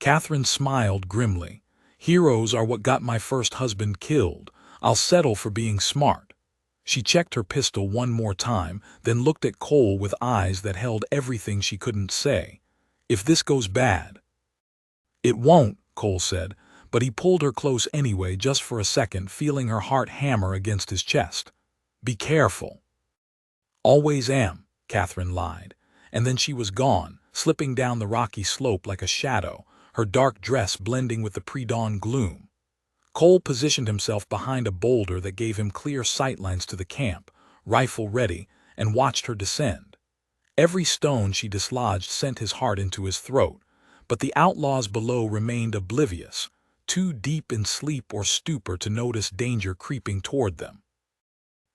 Speaker 1: Catherine smiled grimly. "Heroes are what got my first husband killed. I'll settle for being smart." She checked her pistol one more time, then looked at Cole with eyes that held everything she couldn't say. "If this goes bad." "It won't," Cole said, but he pulled her close anyway just for a second, feeling her heart hammer against his chest. "Be careful." "Always am," Catherine lied, and then she was gone, slipping down the rocky slope like a shadow, her dark dress blending with the pre-dawn gloom. Cole positioned himself behind a boulder that gave him clear sightlines to the camp, rifle ready, and watched her descend. Every stone she dislodged sent his heart into his throat, but the outlaws below remained oblivious, too deep in sleep or stupor to notice danger creeping toward them.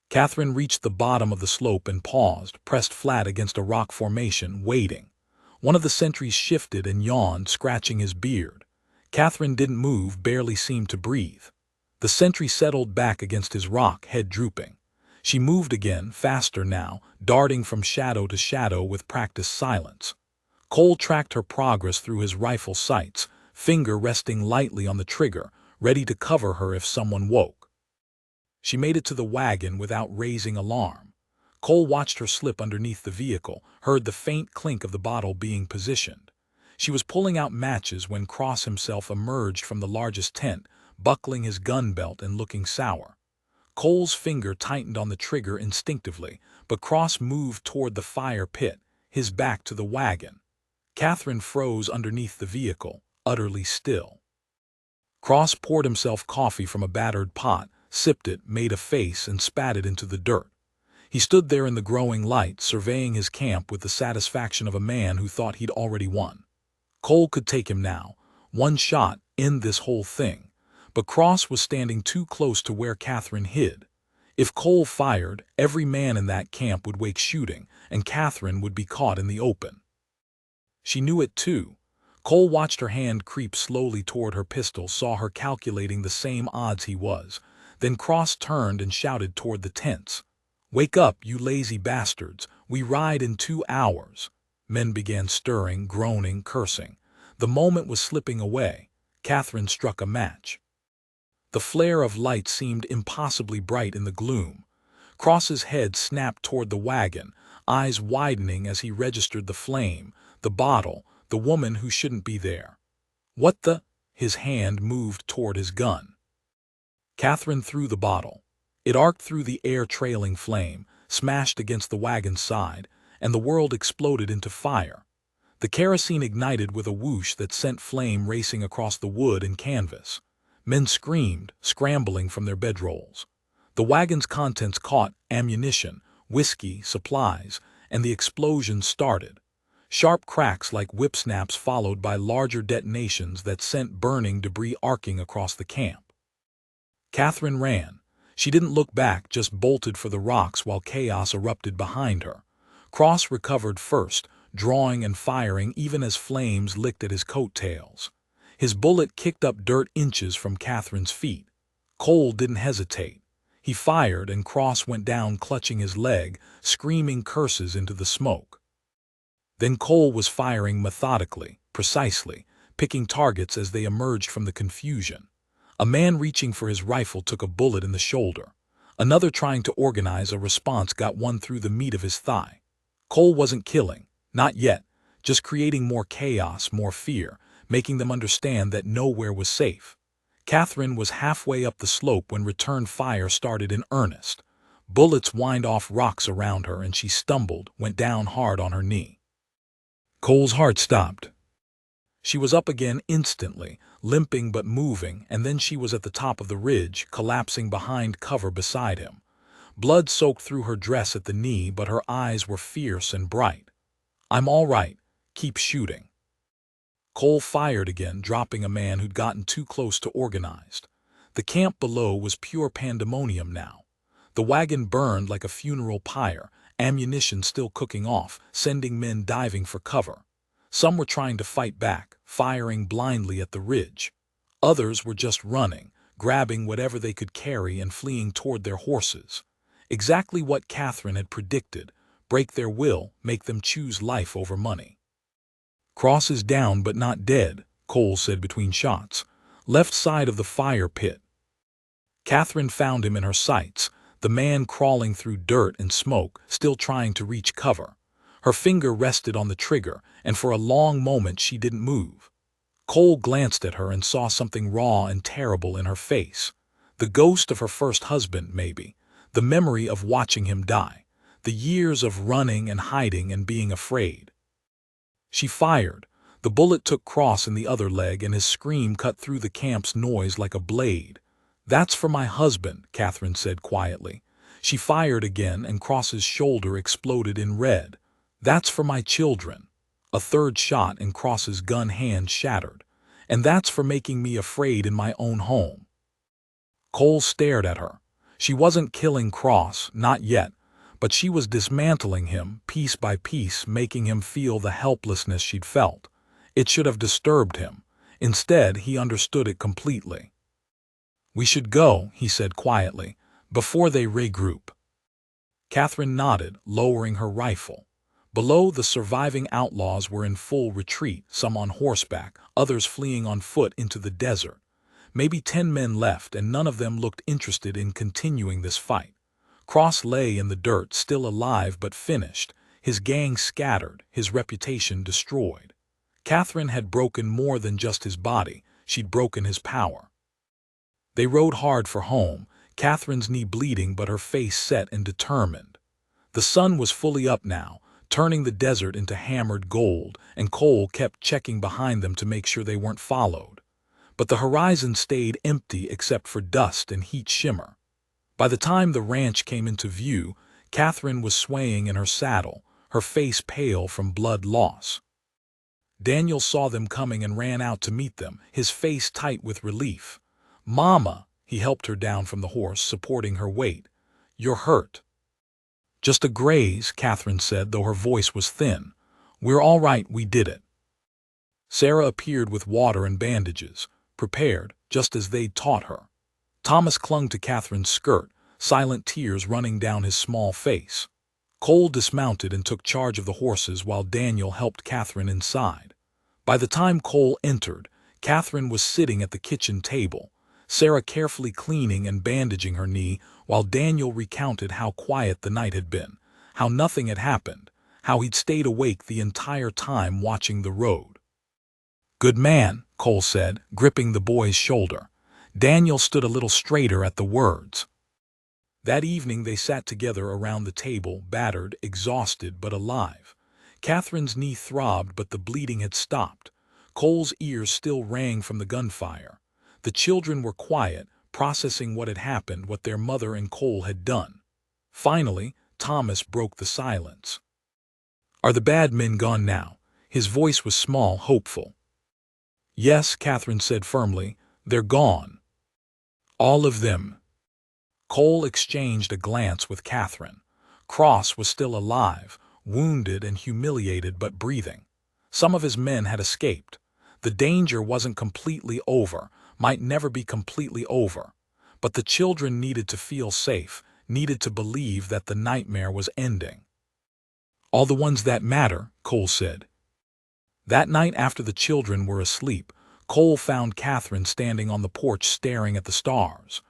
Speaker 1: Catherine reached the bottom of the slope and paused, pressed flat against a rock formation, waiting. One of the sentries shifted and yawned, scratching his beard. Catherine didn't move, barely seemed to breathe. The sentry settled back against his rock, head drooping. She moved again, faster now, darting from shadow to shadow with practiced silence. Cole tracked her progress through his rifle sights, finger resting lightly on the trigger, ready to cover her if someone woke. She made it to the wagon without raising alarm. Cole watched her slip underneath the vehicle, heard the faint clink of the bottle being positioned. She was pulling out matches when Cross himself emerged from the largest tent, buckling his gun belt and looking sour. Cole's finger tightened on the trigger instinctively, but Cross moved toward the fire pit, his back to the wagon. Catherine froze underneath the vehicle, utterly still. Cross poured himself coffee from a battered pot, sipped it, made a face, and spat it into the dirt. He stood there in the growing light, surveying his camp with the satisfaction of a man who thought he'd already won. Cole could take him now. One shot, end this whole thing. But Cross was standing too close to where Catherine hid. If Cole fired, every man in that camp would wake shooting, and Catherine would be caught in the open. She knew it too. Cole watched her hand creep slowly toward her pistol, saw her calculating the same odds he was. Then Cross turned and shouted toward the tents. "Wake up, you lazy bastards. We ride in 2 hours." Men began stirring, groaning, cursing. The moment was slipping away. Catherine struck a match. The flare of light seemed impossibly bright in the gloom. Cross's head snapped toward the wagon, eyes widening as he registered the flame, the bottle, the woman who shouldn't be there. What the? His hand moved toward his gun. Catherine threw the bottle. It arced through the air, trailing flame, smashed against the wagon's side, and the world exploded into fire. The kerosene ignited with a whoosh that sent flame racing across the wood and canvas. Men screamed, scrambling from their bedrolls. The wagon's contents caught: ammunition, whiskey, supplies, and the explosion started. Sharp cracks like whip snaps followed by larger detonations that sent burning debris arcing across the camp. Catherine ran. She didn't look back, just bolted for the rocks while chaos erupted behind her. Cross recovered first, drawing and firing even as flames licked at his coattails. His bullet kicked up dirt inches from Catherine's feet. Cole didn't hesitate. He fired, and Cross went down clutching his leg, screaming curses into the smoke. Then Cole was firing methodically, precisely, picking targets as they emerged from the confusion. A man reaching for his rifle took a bullet in the shoulder. Another trying to organize a response got one through the meat of his thigh. Cole wasn't killing, not yet, just creating more chaos, more fear, making them understand that nowhere was safe. Catherine was halfway up the slope when return fire started in earnest. Bullets whined off rocks around her, and she stumbled, went down hard on her knee. Cole's heart stopped. She was up again instantly, limping but moving, and then she was at the top of the ridge, collapsing behind cover beside him. Blood soaked through her dress at the knee, but her eyes were fierce and bright. "I'm all right. Keep shooting." Cole fired again, dropping a man who'd gotten too close to organized. The camp below was pure pandemonium now. The wagon burned like a funeral pyre, ammunition still cooking off, sending men diving for cover. Some were trying to fight back, firing blindly at the ridge. Others were just running, grabbing whatever they could carry and fleeing toward their horses. Exactly what Catherine had predicted: break their will, make them choose life over money. "Cross is down but not dead," Cole said between shots. "Left side of the fire pit." Catherine found him in her sights, the man crawling through dirt and smoke, still trying to reach cover. Her finger rested on the trigger, and for a long moment she didn't move. Cole glanced at her and saw something raw and terrible in her face. The ghost of her first husband, maybe. The memory of watching him die. The years of running and hiding and being afraid. She fired. The bullet took Cross in the other leg, and his scream cut through the camp's noise like a blade. "That's for my husband," Catherine said quietly. She fired again, and Cross's shoulder exploded in red. "That's for my children." A third shot, and Cross's gun hand shattered. And that's for making me afraid in my own home." Cole stared at her. She wasn't killing Cross, not yet, but she was dismantling him piece by piece, making him feel the helplessness she'd felt. It should have disturbed him. Instead, he understood it completely. "We should go," he said quietly, "before they regroup." Catherine nodded, lowering her rifle. Below, the surviving outlaws were in full retreat, some on horseback, others fleeing on foot into the desert. Maybe 10 men left, and none of them looked interested in continuing this fight. Cross lay in the dirt, still alive but finished, his gang scattered, his reputation destroyed. Catherine had broken more than just his body, she'd broken his power. They rode hard for home, Catherine's knee bleeding but her face set and determined. The sun was fully up now, turning the desert into hammered gold, and Cole kept checking behind them to make sure they weren't followed. But the horizon stayed empty except for dust and heat shimmer. By the time the ranch came into view, Catherine was swaying in her saddle, her face pale from blood loss. Daniel saw them coming and ran out to meet them, his face tight with relief. "Mama," he helped her down from the horse, supporting her weight. "You're hurt." "Just a graze," Catherine said, though her voice was thin. "We're all right, we did it." Sarah appeared with water and bandages, prepared, just as they'd taught her. Thomas clung to Catherine's skirt, silent tears running down his small face. Cole dismounted and took charge of the horses while Daniel helped Catherine inside. By the time Cole entered, Catherine was sitting at the kitchen table, Sarah carefully cleaning and bandaging her knee, while Daniel recounted how quiet the night had been, how nothing had happened, how he'd stayed awake the entire time watching the road. "Good man," Cole said, gripping the boy's shoulder. Daniel stood a little straighter at the words. That evening they sat together around the table, battered, exhausted, but alive. Catherine's knee throbbed, but the bleeding had stopped. Cole's ears still rang from the gunfire. The children were quiet, processing what had happened, what their mother and Cole had done. Finally, Thomas broke the silence. "Are the bad men gone now?" His voice was small, hopeful. "Yes," Catherine said firmly, "they're gone. All of them." Cole exchanged a glance with Catherine. Cross was still alive, wounded and humiliated but breathing. Some of his men had escaped. The danger wasn't completely over, might never be completely over. But the children needed to feel safe, needed to believe that the nightmare was ending. "All the ones that matter," Cole said. That night, after the children were asleep, Cole found Catherine standing on the porch staring at the stars.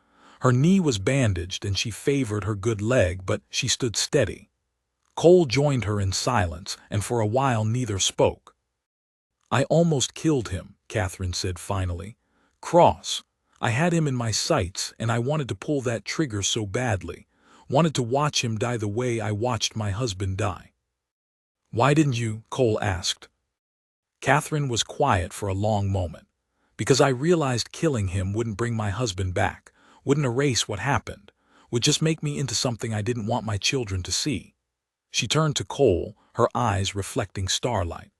Speaker 1: Her knee was bandaged and she favored her good leg, but she stood steady. Cole joined her in silence, and for a while neither spoke. "I almost killed him," Catherine said finally. "Cross. I had him in my sights, and I wanted to pull that trigger so badly. Wanted to watch him die the way I watched my husband die." "Why didn't you?" Cole asked. Catherine was quiet for a long moment. "Because I realized killing him wouldn't bring my husband back, wouldn't erase what happened, would just make me into something I didn't want my children to see." She turned to Cole, her eyes reflecting starlight.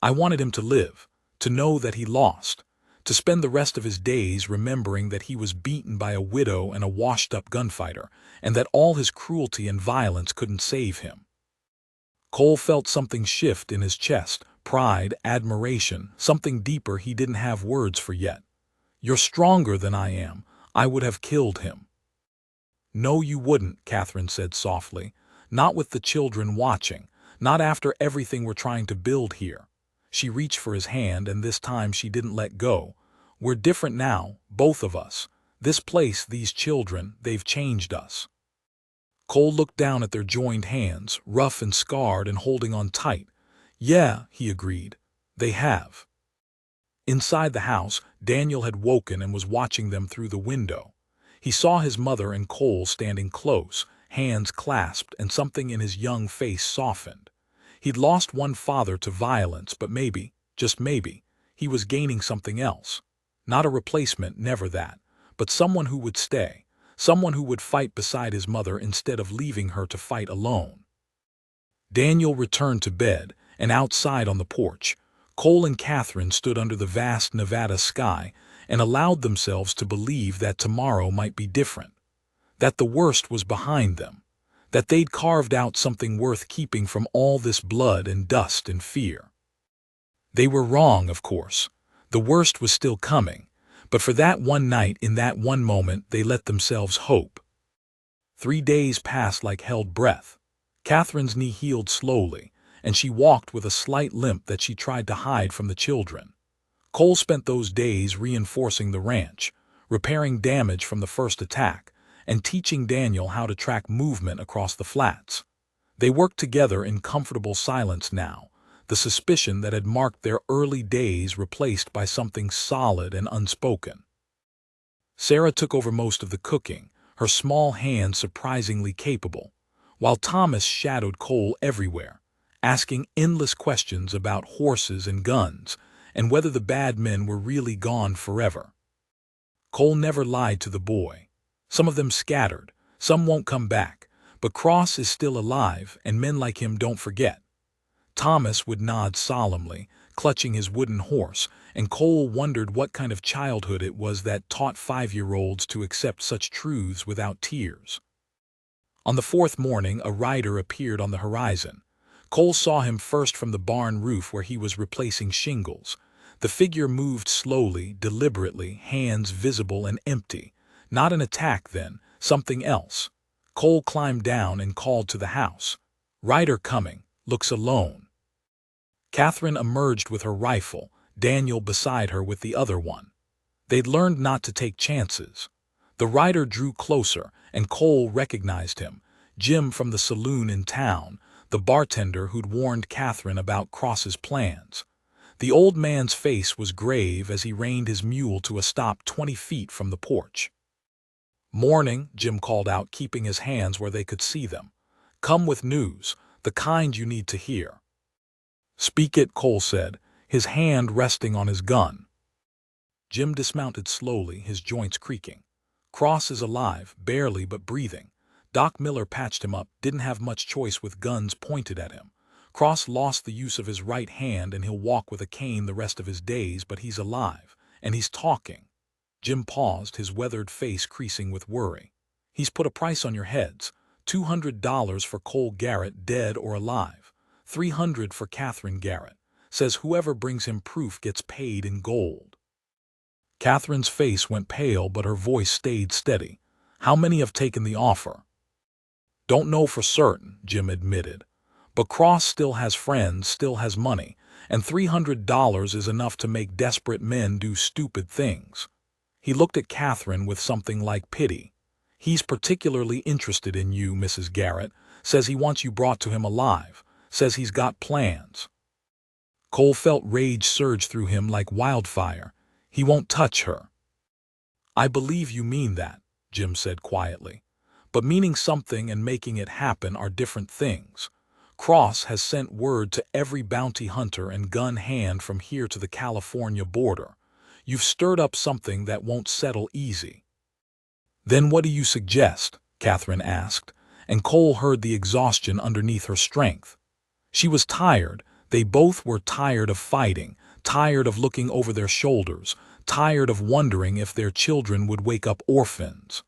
Speaker 1: "I wanted him to live, to know that he lost, to spend the rest of his days remembering that he was beaten by a widow and a washed-up gunfighter, and that all his cruelty and violence couldn't save him." Cole felt something shift in his chest, pride, admiration, something deeper he didn't have words for yet. "You're stronger than I am. I would have killed him." "No, you wouldn't," Catherine said softly. "Not with the children watching, not after everything we're trying to build here." She reached for his hand, and this time she didn't let go. "We're different now, both of us. This place, these children, they've changed us." Cole looked down at their joined hands, rough and scarred and holding on tight. "Yeah," he agreed, "they have." Inside the house, Daniel had woken and was watching them through the window. He saw his mother and Cole standing close, hands clasped, and something in his young face softened. He'd lost one father to violence, but maybe, just maybe, he was gaining something else. Not a replacement, never that, but someone who would stay, someone who would fight beside his mother instead of leaving her to fight alone. Daniel returned to bed, and outside on the porch, Cole and Catherine stood under the vast Nevada sky and allowed themselves to believe that tomorrow might be different, that the worst was behind them, that they'd carved out something worth keeping from all this blood and dust and fear. They were wrong, of course. The worst was still coming, but for that one night, in that one moment, they let themselves hope. 3 days passed like held breath. Catherine's knee healed slowly, and she walked with a slight limp that she tried to hide from the children. Cole spent those days reinforcing the ranch, repairing damage from the first attack, and teaching Daniel how to track movement across the flats. They worked together in comfortable silence now, the suspicion that had marked their early days replaced by something solid and unspoken. Sarah took over most of the cooking, her small hands surprisingly capable, while Thomas shadowed Cole everywhere, asking endless questions about horses and guns, and whether the bad men were really gone forever. Cole never lied to the boy. Some of them scattered, some won't come back, but Cross is still alive, and men like him don't forget. Thomas would nod solemnly, clutching his wooden horse, and Cole wondered what kind of childhood it was that taught 5-year-olds to accept such truths without tears. On the 4th morning, a rider appeared on the horizon. Cole saw him first from the barn roof where he was replacing shingles. The figure moved slowly, deliberately, hands visible and empty. Not an attack then, something else. Cole climbed down and called to the house. "Rider coming, looks alone." Catherine emerged with her rifle, Daniel beside her with the other one. They'd learned not to take chances. The rider drew closer, and Cole recognized him, Jim from the saloon in town, the bartender who'd warned Catherine about Cross's plans. The old man's face was grave as he reined his mule to a stop 20 feet from the porch. "Morning," Jim called out, keeping his hands where they could see them. "Come with news, the kind you need to hear." "Speak it," Cole said, his hand resting on his gun. Jim dismounted slowly, his joints creaking. "Cross is alive, barely but breathing. Doc Miller patched him up, didn't have much choice with guns pointed at him. Cross lost the use of his right hand and he'll walk with a cane the rest of his days, but he's alive, and he's talking." Jim paused, his weathered face creasing with worry. "He's put a price on your heads. $200 for Cole Garrett, dead or alive. $300 for Catherine Garrett. Says whoever brings him proof gets paid in gold." Catherine's face went pale, but her voice stayed steady. "How many have taken the offer?" "Don't know for certain," Jim admitted. "But Cross still has friends, still has money, and $300 is enough to make desperate men do stupid things." He looked at Catherine with something like pity. "He's particularly interested in you, Mrs. Garrett. Says he wants you brought to him alive. Says he's got plans." Cole felt rage surge through him like wildfire. "He won't touch her." "I believe you mean that," Jim said quietly. "But meaning something and making it happen are different things. Cross has sent word to every bounty hunter and gun hand from here to the California border. You've stirred up something that won't settle easy." "Then what do you suggest?" Catherine asked, and Cole heard the exhaustion underneath her strength. She was tired. They both were tired of fighting, tired of looking over their shoulders, tired of wondering if their children would wake up orphans.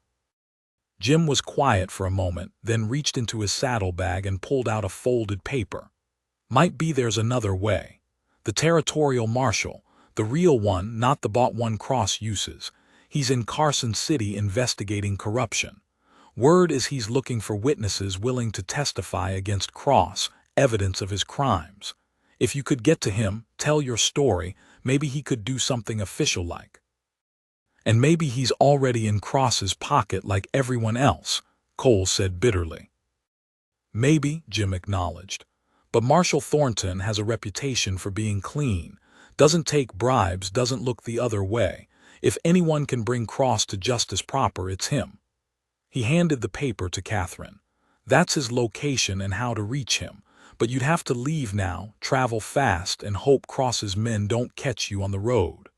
Speaker 1: Jim was quiet for a moment, then reached into his saddlebag and pulled out a folded paper. "Might be there's another way. The territorial marshal, the real one, not the bought one Cross uses. He's in Carson City investigating corruption. Word is he's looking for witnesses willing to testify against Cross, evidence of his crimes. If you could get to him, tell your story, maybe he could do something official-like. And maybe he's already in Cross's pocket like everyone else," Cole said bitterly. "Maybe," Jim acknowledged. "But Marshal Thornton has a reputation for being clean, doesn't take bribes, doesn't look the other way. If anyone can bring Cross to justice proper, it's him." He handed the paper to Catherine. "That's his location and how to reach him. But you'd have to leave now, travel fast, and hope Cross's men don't catch you on the road."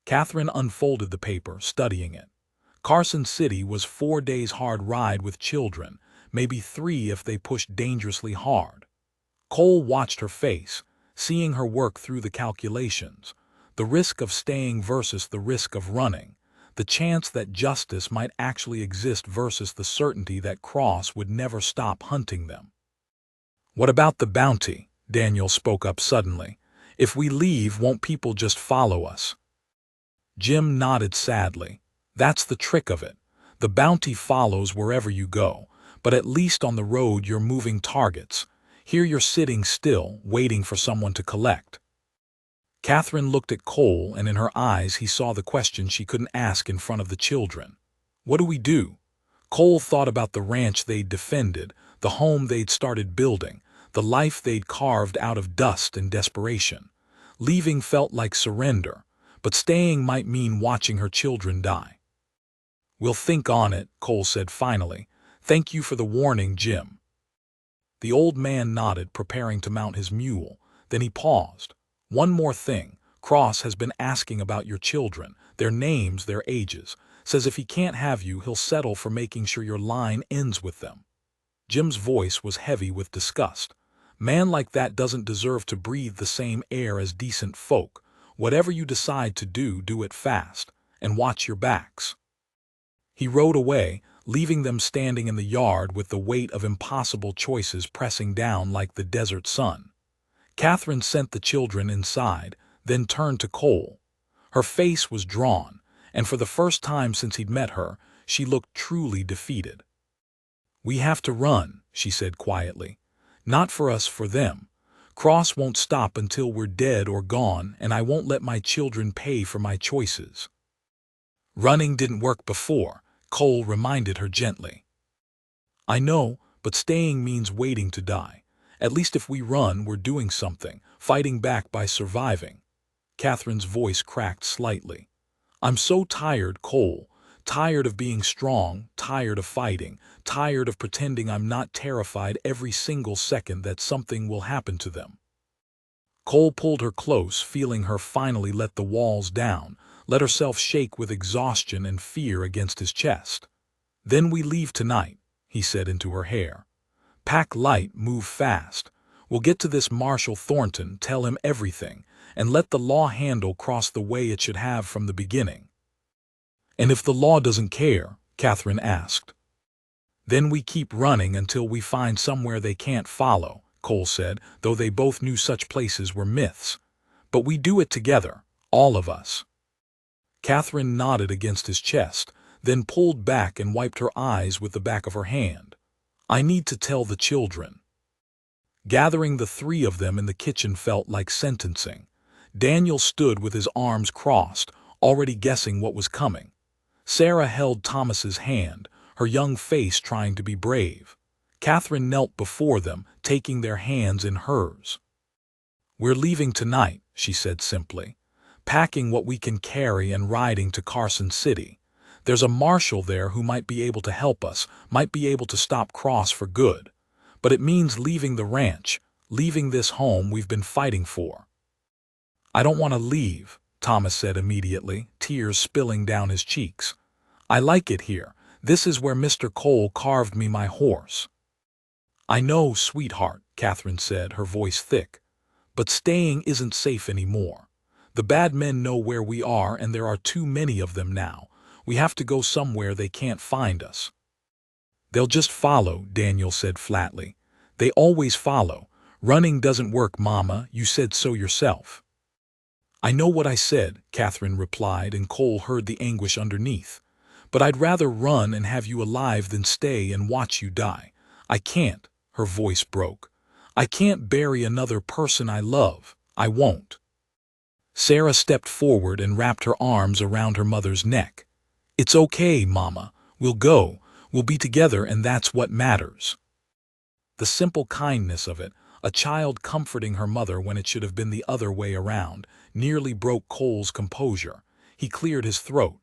Speaker 1: Catherine unfolded the paper, studying it. Carson City was 4 days' hard ride with children, maybe 3 if they pushed dangerously hard. Cole watched her face, seeing her work through the calculations, the risk of staying versus the risk of running, the chance that justice might actually exist versus the certainty that Cross would never stop hunting them. "What about the bounty?" Daniel spoke up suddenly. "If we leave, won't people just follow us?" Jim nodded sadly. "That's the trick of it. The bounty follows wherever you go, but at least on the road you're moving targets. Here you're sitting still, waiting for someone to collect." Catherine looked at Cole, and in her eyes he saw the question she couldn't ask in front of the children. "What do we do?" Cole thought about the ranch they'd defended, the home they'd started building, the life they'd carved out of dust and desperation. Leaving felt like surrender, but staying might mean watching her children die. "We'll think on it," Cole said finally. "Thank you for the warning, Jim." The old man nodded, preparing to mount his mule. Then he paused. "One more thing. Cross has been asking about your children, their names, their ages. Says if he can't have you, he'll settle for making sure your line ends with them." Jim's voice was heavy with disgust. "Man like that doesn't deserve to breathe the same air as decent folk. Whatever you decide to do, do it fast. And watch your backs." He rode away, leaving them standing in the yard with the weight of impossible choices pressing down like the desert sun. Catherine sent the children inside, then turned to Cole. Her face was drawn, and for the first time since he'd met her, she looked truly defeated. "We have to run," she said quietly. "Not for us, for them. Cross won't stop until we're dead or gone, and I won't let my children pay for my choices." "Running didn't work before," Cole reminded her gently. "I know, but staying means waiting to die. At least if we run, we're doing something, fighting back by surviving." Catherine's voice cracked slightly. "I'm so tired, Cole. Tired of being strong, tired of fighting, tired of pretending I'm not terrified every single second that something will happen to them." Cole pulled her close, feeling her finally let the walls down, let herself shake with exhaustion and fear against his chest. "Then we leave tonight," he said into her hair. "Pack light, move fast. We'll get to this Marshal Thornton, tell him everything, and let the law handle Cross the way it should have from the beginning." "And if the law doesn't care?" Catherine asked. "Then we keep running until we find somewhere they can't follow," Cole said, though they both knew such places were myths. "But we do it together, all of us." Catherine nodded against his chest, then pulled back and wiped her eyes with the back of her hand. "I need to tell the children." Gathering the three of them in the kitchen felt like sentencing. Daniel stood with his arms crossed, already guessing what was coming. Sarah held Thomas's hand, her young face trying to be brave. Catherine knelt before them, taking their hands in hers. "We're leaving tonight," she said simply. "Packing what we can carry and riding to Carson City. There's a marshal there who might be able to help us, might be able to stop Cross for good. But it means leaving the ranch, leaving this home we've been fighting for." "I don't want to leave," Thomas said immediately, tears spilling down his cheeks. "I like it here. This is where Mr. Cole carved me my horse." "I know, sweetheart," Catherine said, her voice thick. "But staying isn't safe anymore. The bad men know where we are, and there are too many of them now. We have to go somewhere they can't find us." "They'll just follow," Daniel said flatly. "They always follow. Running doesn't work, Mama. You said so yourself." "I know what I said," Catherine replied, and Cole heard the anguish underneath. "But I'd rather run and have you alive than stay and watch you die. I can't," her voice broke. "I can't bury another person I love. I won't." Sarah stepped forward and wrapped her arms around her mother's neck. "It's okay, Mama. We'll go. We'll be together, and that's what matters." The simple kindness of it, a child comforting her mother when it should have been the other way around, nearly broke Cole's composure. He cleared his throat.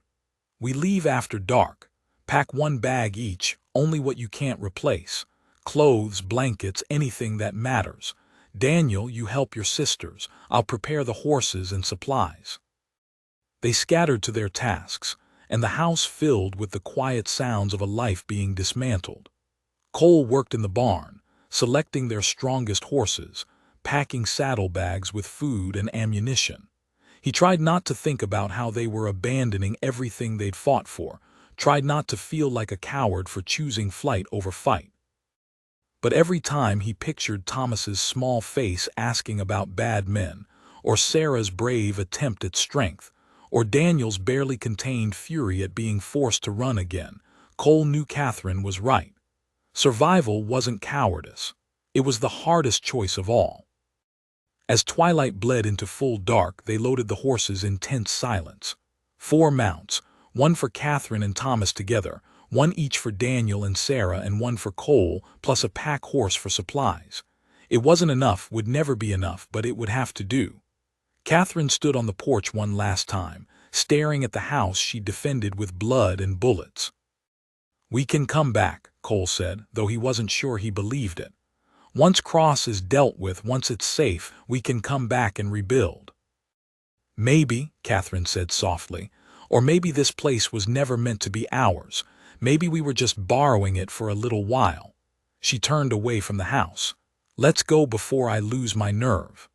Speaker 1: "We leave after dark. Pack one bag each, only what you can't replace. Clothes, blankets, anything that matters. Daniel, you help your sisters. I'll prepare the horses and supplies." They scattered to their tasks, and the house filled with the quiet sounds of a life being dismantled. Cole worked in the barn, selecting their strongest horses, packing saddlebags with food and ammunition. He tried not to think about how they were abandoning everything they'd fought for, tried not to feel like a coward for choosing flight over fight. But every time he pictured Thomas's small face asking about bad men, or Sarah's brave attempt at strength, or Daniel's barely contained fury at being forced to run again, Cole knew Catherine was right. Survival wasn't cowardice. It was the hardest choice of all. As twilight bled into full dark, they loaded the horses in tense silence. 4 mounts, one for Catherine and Thomas together, one each for Daniel and Sarah, and one for Cole, plus a pack horse for supplies. It wasn't enough, would never be enough, but it would have to do. Catherine stood on the porch one last time, staring at the house she defended with blood and bullets. "We can come back," Cole said, though he wasn't sure he believed it. "Once Cross is dealt with, once it's safe, we can come back and rebuild." "Maybe," Catherine said softly, "or maybe this place was never meant to be ours. Maybe we were just borrowing it for a little while." She turned away from the house. "Let's go before I lose my nerve."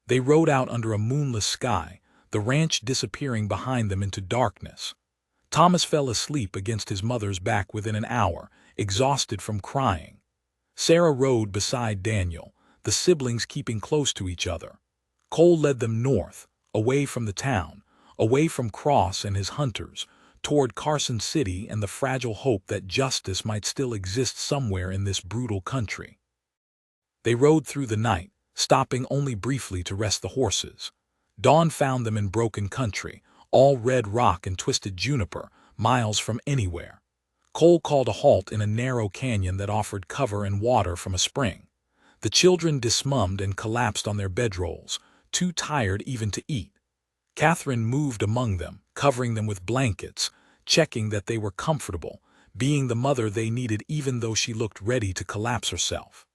Speaker 1: They rode out under a moonless sky, the ranch disappearing behind them into darkness. Thomas fell asleep against his mother's back within an hour, exhausted from crying. Sarah rode beside Daniel, the siblings keeping close to each other. Cole led them north, away from the town, away from Cross and his hunters, toward Carson City and the fragile hope that justice might still exist somewhere in this brutal country. They rode through the night, stopping only briefly to rest the horses. Dawn found them in broken country, all red rock and twisted juniper, miles from anywhere. Cole called a halt in a narrow canyon that offered cover and water from a spring. The children dismummed and collapsed on their bedrolls, too tired even to eat. Catherine moved among them, covering them with blankets, checking that they were comfortable, being the mother they needed even though she looked ready to collapse herself.